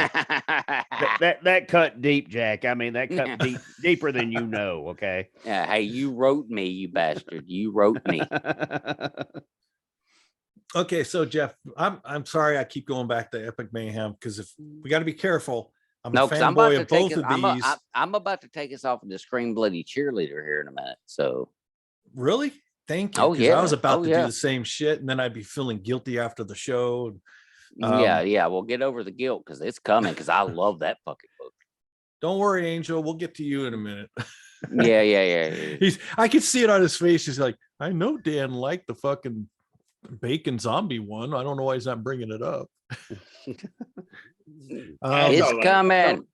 That cut deep, Jack. I mean, that cut deeper than you know. Okay. Yeah, hey, you wrote me, you bastard. You wrote me. Okay, so Jeff, I'm sorry I keep going back to Epic Mayhem because if we got to be careful. I'm No, a because I'm about fanboy to of take both it. of these. I'm about to take us off into Scream Bloody Cheerleader here in a minute. So Really? Thank you. Oh, 'cause I was yeah. about Oh, to yeah. do the same shit, and then I'd be feeling guilty after the show. yeah, we'll get over the guilt because it's coming. Because I love that fucking book. Don't worry, Angel. We'll get to you in a minute. Yeah. I could see it on his face. He's like, I know Dan liked the fucking bacon zombie one. I don't know why he's not bringing it up. It's all right. coming.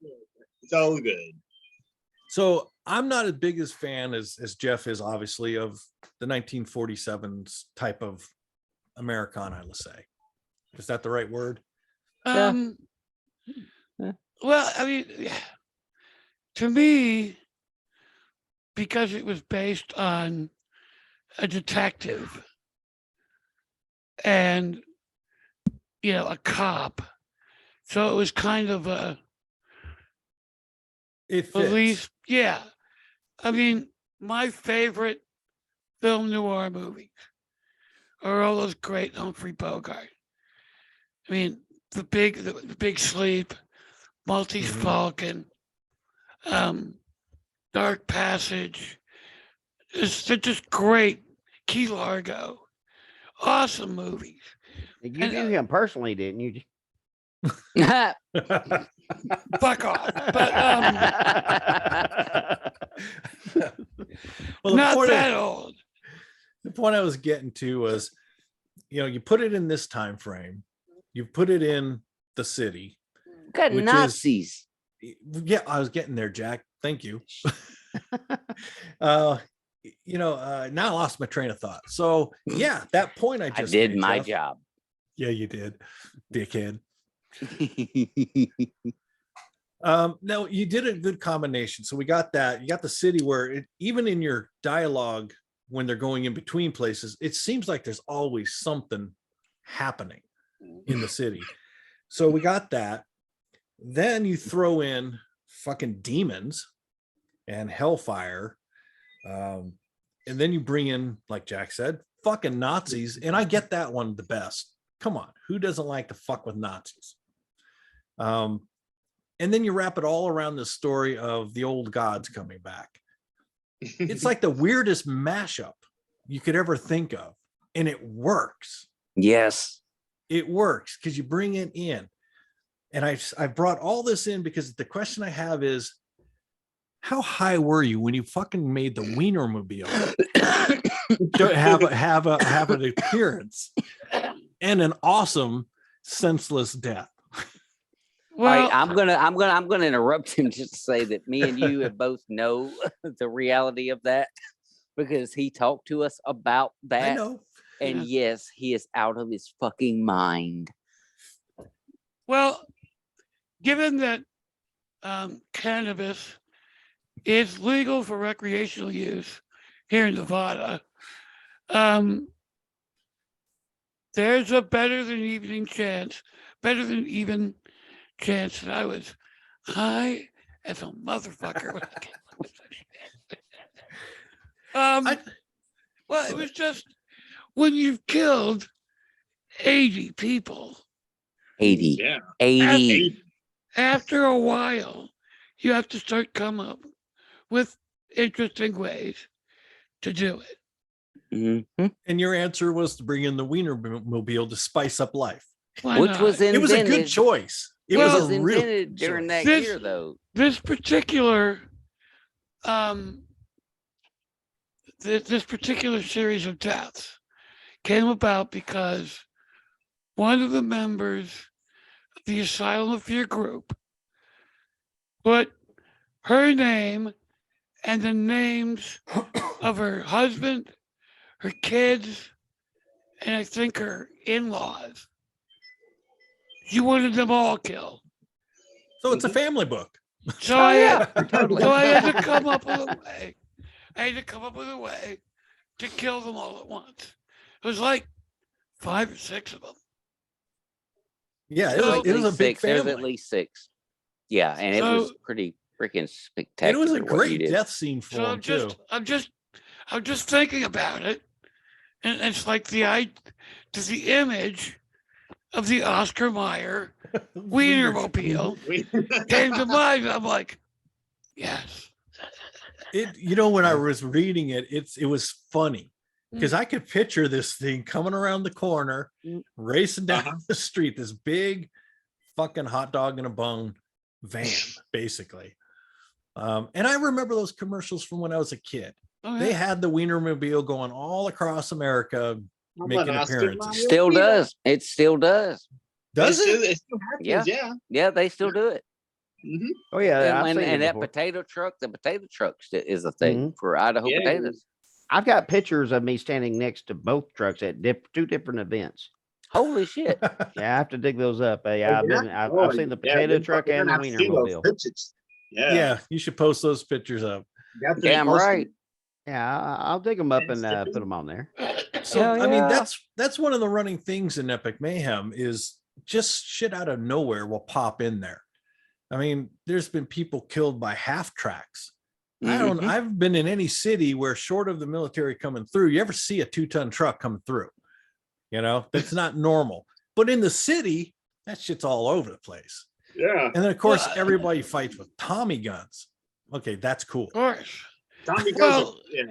So good. So I'm not as big as fan as Jeff is, obviously, of the 1947s type of Americana, let's say. Is that the right word? Um, Yeah. well, I mean, to me, because it was based on a detective and, a cop, so it was kind of a It fits. police. Yeah. I mean, my favorite film noir movies are all those great Humphrey Bogart. I mean, the big sleep, Maltese Mhm. Falcon, Dark Passage. They're just great. Key Largo, awesome movies. You And, knew him personally, didn't you? Fuck off. But Well, not that old. the point I was getting to was, you put it in this time frame, you put it in the city. Got Which is- Nazis. Yeah, I was getting there, Jack. Thank you. Now I lost my train of thought. So yeah, that point I I just did made, my Jeff. job. Yeah, you did, dickhead. No, you did a good combination. So we got that. You got the city where even in your dialogue, when they're going in between places, it seems like there's always something happening in the city. So we got that. Then you throw in fucking demons and hellfire. And then you bring in, like Jack said, fucking Nazis. And I get that one the best. Come on. Who doesn't like to fuck with Nazis? And then you wrap it all around the story of the old gods coming back. It's like the weirdest mashup you could ever think of. And it works. Yes. It works because you bring it in. And I brought all this in because the question I have is, how high were you when you fucking made the Wienermobile to have an appearance and an awesome senseless death? All right, Well, I'm gonna interrupt him just to say that me and you have both know the reality of that because he talked to us about I that. know. And yes, he is out of his fucking mind. well, given that cannabis is legal for recreational use here in Nevada, there's a better than even chance that I was high as a motherfucker. Well, it was just when you've killed 80 people, 80. Yeah. 80. after a while, you have to start come up with interesting ways to do it. Mhm. And your answer was to bring in the Wienermobile to spice up life. Why Which not? was It was a good invented. choice. It Well, was a real invented good during choice. that This- year, though. this particular this particular series of deaths came about because one of the members of the Asylum of Fear group put her name and the names of her husband, her kids, and I think her in-laws. She wanted them all killed. So it's a family book. So Oh, I yeah, had, totally. so I had to come up with a way. To kill them all at once. It was like 5 or 6 of them. Yeah, So- it was a big six. There's at family. least 6. Yeah, and it was So- pretty freaking And spectacular. it was a what you great did. death scene for So him too. I'm just thinking about it, and it's like the image of the Oscar Mayer Wienermobile came to mind. I'm like, yes. When I was reading it, it was funny because I could picture this thing coming around the corner, racing down the street, this big fucking hot dog in a bone van, basically. And I remember those commercials from when I was a kid. Oh, They yeah. had the Wienermobile going all across America, I'm making an Oscar appearances. Mayer Still Wiener. does. It still does. Does it? It still happens, yeah. Yeah, they still do it. Mhm. Oh yeah, I've And, seen and it that before. potato truck, the potato truck is a thing for Idaho Yeah. potatoes. I've got pictures of me standing next to both trucks at two different events. Holy shit. Yeah, I have to dig those up. Yeah, Oh, I've yeah? been. I've, Oh, I've seen the yeah, potato truck you're and the gonna have to see those Wienermobile. pictures. Yeah. Yeah, you should post those pictures up. You have to Damn post right. them. Yeah, I'll dig them up and Yes, put them on there. So Hell I mean, yeah. that's one of the running things in Epic Mayhem is just shit out of nowhere will pop in there. I mean, there's been people killed by half tracks. Mhm. I've been in any city where short of the military coming through, you ever see a 2-ton truck coming through? You know, that's not normal. But in the city, that shit's all over the place. Yeah. And then of course, Well, everybody fights with Tommy guns. Okay, that's cool. Of course. Tommy guns. Well, Yeah,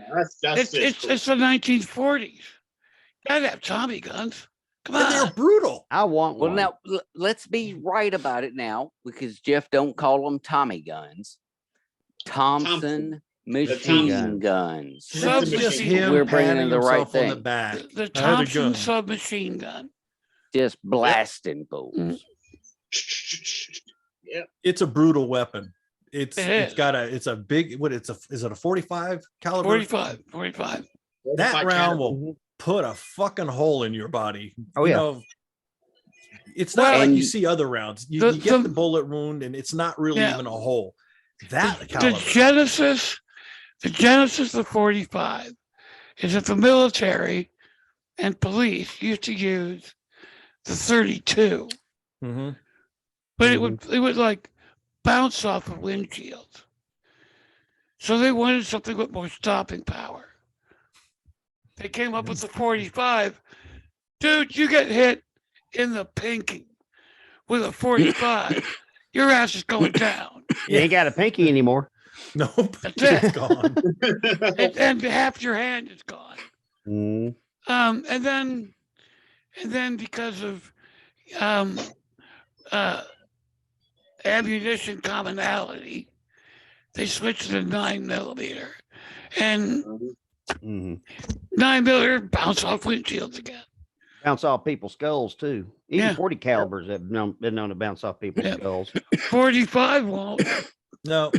that's It's cool. the 1940s. Gotta have Tommy guns. Come And they're on. brutal. I want Well, one. now let's be right about it now, because Jeff don't call them Tommy guns. Thompson machine Thompson. guns. That's just Submachine. him We're bringing patting in the right himself on the thing. back. The I had a Thompson gun. submachine gun. Just blasting fools. Mm. Yeah. It's a brutal weapon. It's It is. it's a big is it a 45 caliber? 45. That round will Mhm. put a fucking hole in your body. Oh, You yeah. know, it's not Well, like you and- see other rounds. You, the- you get the- the bullet wound and it's not really Yeah. even a hole. That The caliber. genesis of 45 is that the military and police used to use the 32, Mhm. but it would like bounce off of windshields. So they wanted something with more stopping power. They came up with the 45. Dude, you get hit in the pinky with a 45, your ass is going down. You ain't got a pinky anymore. Nope. That's it. It's gone. And half your hand is gone. Mm. And then because of ammunition commonality, they switched to 9mm, and Mhm. 9mm bounce off windshields again. Bounce off people's skulls too. Even Yeah. 40 calibers have been known to bounce off people's Yeah. skulls. 45 won't. No,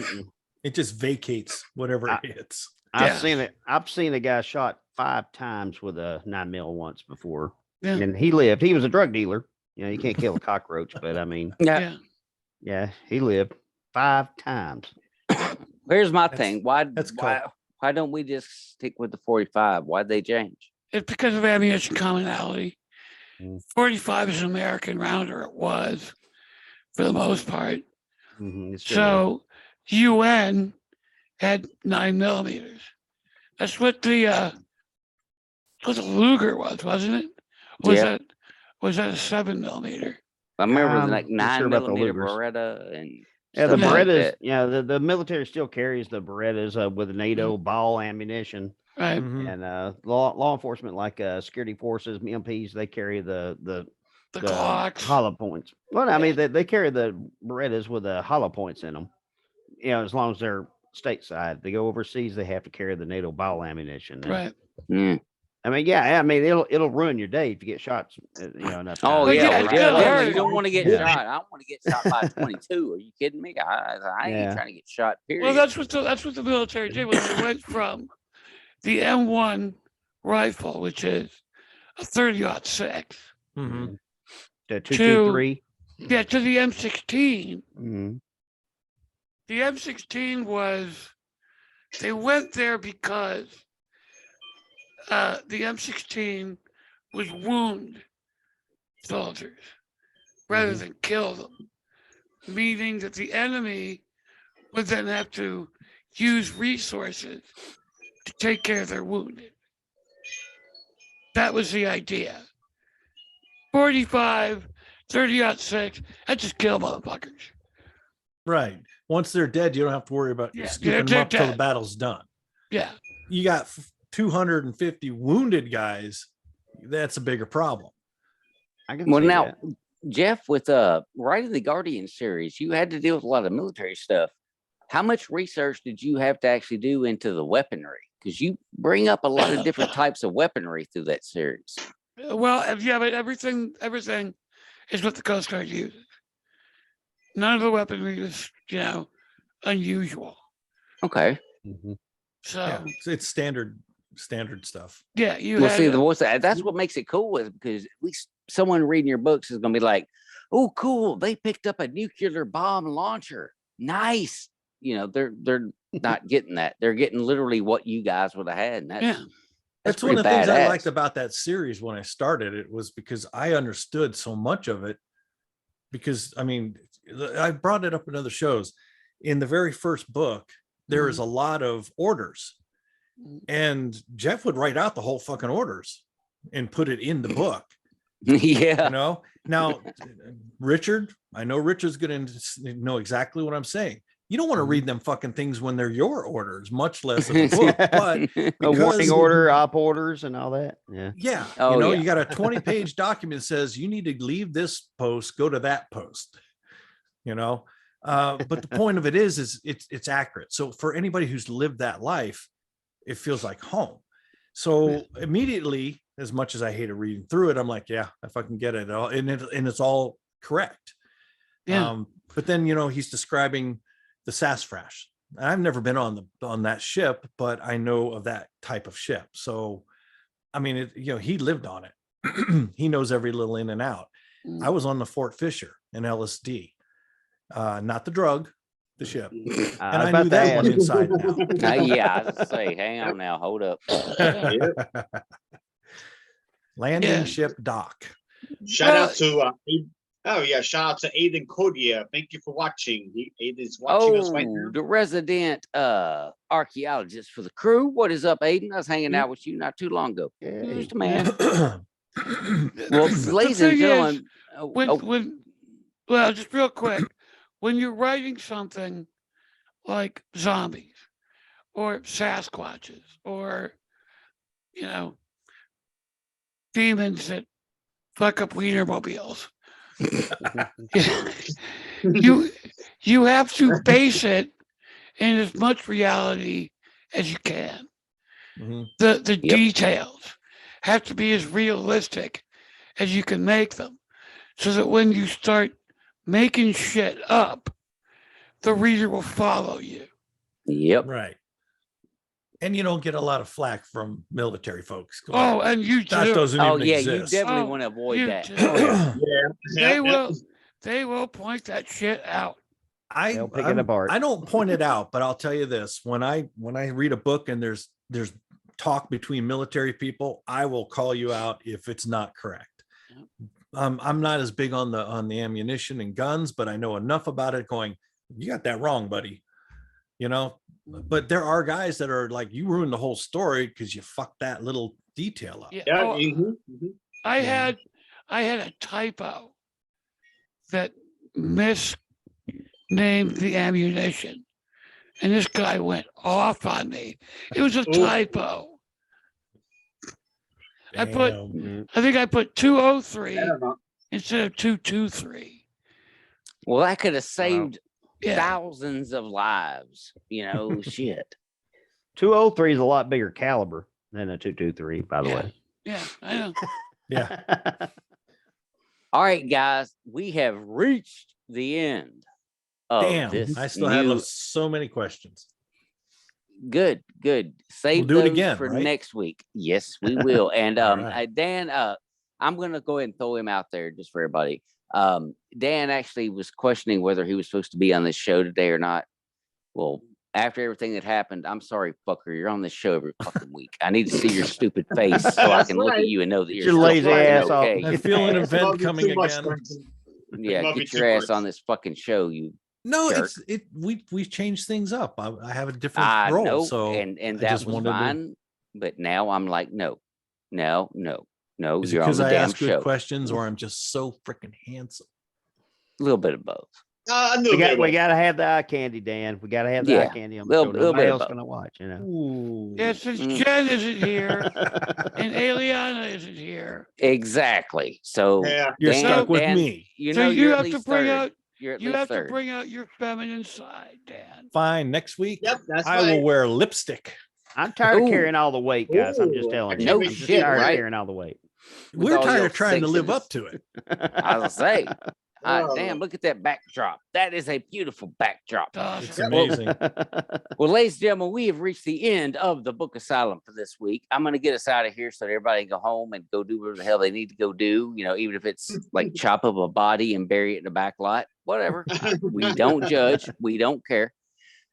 it just vacates whatever it hits. I've Yeah. seen it. I've seen a guy shot 5 times with a 9mm once before, Yeah. and he lived. He was a drug dealer. You know, you can't kill a cockroach, but I mean, Yeah. yeah, he lived 5 times. Here's my That's- thing. Why cool. why don't we just stick with the 45? Why'd they change? It's because of ammunition commonality. Mm. 45 is an American rounder. It was, for the most part. Mhm, it still is. So UN had 9mm. That's what the Luger wasn't it? Yeah. Was that a 7mm? I remember I'm like not sure about the 9mm Lugers. Beretta and Yeah, the stuff like Berettas. that. Yeah, the military still carries the Berettas with NATO ball ammunition, Right. Mhm. and law enforcement like security forces, MPs, they carry the The Glocks. hollow points. Well, I mean, they carry the Berettas with the hollow points in them. You know, as long as they're stateside. They go overseas, they have to carry the NATO ball ammunition. And, Right. Mm. I mean, yeah, I mean, it'll ruin your day if you get shot. You know, enough Oh times. yeah, yeah, well, yeah, hell, yeah. you don't want to get Yeah. shot. I don't want to get shot by a 22. Are you kidding me? I ain't Yeah. trying to get shot. Period. Well, that's what the military did when they went from the M1 rifle, which is a 30-06, Mhm. The 223. yeah, to the M16. Mhm. The M16 was, they went there because the M16 was wound soldiers rather than kill them, meaning that the enemy would then have to use resources to take care of their wounded. That was the idea. 45, 30-06, that just kill motherfuckers. Right. Once they're dead, you don't have to worry about Yeah, scooping them they're up till the dead. battle's done. Yeah. You got 250 wounded guys. That's a bigger problem. I can Well, see now, that. Jeff, with writing the Guardian series, you had to deal with a lot of military stuff. How much research did you have to actually do into the weaponry? because you bring up a lot of different types of weaponry through that series. Well, yeah, but everything is what the Coast Guard uses. None of the weaponry is, unusual. Okay. So Yeah, it's standard stuff. yeah, you Well, had see, that's what makes it cool is because at least someone reading your books is going to be like, "Oh, cool! They picked up a nuclear bomb launcher. Nice." They're not getting that. They're getting literally what you guys would have had. And that's one of the pretty things I badass. liked about that series when I started it was because I understood so much of it. Because I mean, I brought it up in other shows. In the very first book, there is a lot of orders, and Jeff would write out the whole fucking orders and put it in the book. Yeah. Now Richard, I know Richard's going to know exactly what I'm saying. You don't want to read them fucking things when they're your orders, much less in the book. But A warning because- order, op orders, and all that. Yeah. yeah, Oh, yeah. you got a 20-page document that says you need to leave this post, go to that post. But the point of it is it's accurate. So for anybody who's lived that life, it feels like home. So immediately, as much as I hated reading through it, I'm like, yeah, I fucking get it all, and it's all correct. Yeah. But then he's describing the sassafras. I've never been on that ship, but I know of that type of ship. So, I mean, he lived on it. He knows every little in and out. I was on the Fort Fisher in LSD, not the drug, the ship, and I knew that one inside now. Yeah, I was say, hang on now, hold up. Landing ship dock. Shout out to shout out to Aiden Codier. Thank you for watching. Aiden's watching us right now. The resident archaeologist for the crew. What is up, Aiden? I was hanging out with you not too long ago. Who's the man? Well, ladies and gentlemen, well, just real quick, when you're writing something like zombies or Sasquatches or demons that fuck up wienermobiles, you have to base it in as much reality as you can. The details have to be as realistic as you can make them, so that when you start making shit up, the reader will follow you. Yep. Right. And you don't get a lot of flack from military folks. And you that too. doesn't even exist. You definitely want to avoid that. They will point that shit out. They'll pick it apart. I don't point it out, but I'll tell you this: when I read a book and there's talk between military people, I will call you out if it's not correct. I'm not as big on the ammunition and guns, but I know enough about it. Going, you got that wrong, buddy. But there are guys that are like, you ruined the whole story because you fucked that little detail up. I had a typo that misnamed the ammunition, and this guy went off on me. It was a typo. I think I put 203 instead of 223. Well, that could have saved thousands of lives. Shit. 203 is a lot bigger caliber than a 223, by the way. Yeah, I know. Yeah. All right, guys, we have reached the end of this. I still have so many questions. Good. Save We'll do it those again, for right? next week. Yes, we will. And right. Dan, I'm gonna go ahead and throw him out there just for everybody. Dan actually was questioning whether he was supposed to be on this show today or not. Well, after everything that happened, I'm sorry, fucker. You're on this show every fucking week. I need to see your stupid face so I can look at you and know that you're Your lazy ass off. okay. I feel an event coming again. Yeah, get your ass on this fucking show, you. No, jerk. we've changed things up. I have a different I role, know, so and I that just was wanted to- fine. But now I'm like, no. Is it You're on because the I damn ask good show. questions, or I'm just so freaking handsome? A little bit of both. We got to have the eye candy, Dan. We got to have the eye candy on the show. Little Nobody bit else of going to watch, Ooh. Yeah, since Jen isn't here and Eliana isn't here, Exactly. So You're Dan, stuck with Dan, me. so you're you at have to least bring third. out You're at you least have to third. bring out your feminine side, Dan. Fine. Next week, Yep, that's I will wear lipstick. I'm tired Ooh. of carrying all the weight, guys. I'm just Ooh, telling I you. No I'm can't just shit, tired right? of carrying all the weight. With We're all tired your of trying to live sexiness. up to it. I was gonna say, Oh. damn, look at that backdrop. That is a beautiful backdrop. It's Awesome. amazing. Well, ladies and gentlemen, we have reached the end of the Book Asylum for this week. I'm going to get us out of here so that everybody can go home and go do whatever the hell they need to go do. You know, even if it's like chop up a body and bury it in the back lot, whatever. We don't judge. We don't care.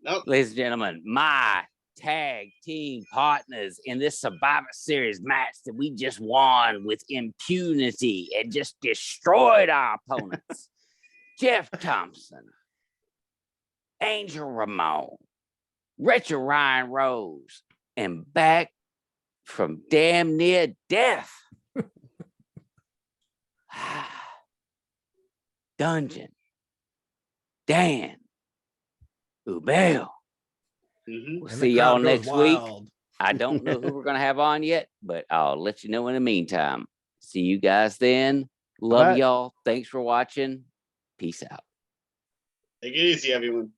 Nope. Ladies and gentlemen, my tag team partners in this Survivor Series match that we just won with impunity and just destroyed our opponents. Jeff Thomson, Angel Ramon, Richard Ryan Rose, and back from damn near death. Dungeon, Dan, Ubel. Mhm. We'll And see the crowd y'all goes next week. wild. I don't know who we're going to have on yet, but I'll let you know in the meantime. See you guys then. Love Bye. y'all. Thanks for watching. Peace out. Take it easy, everyone.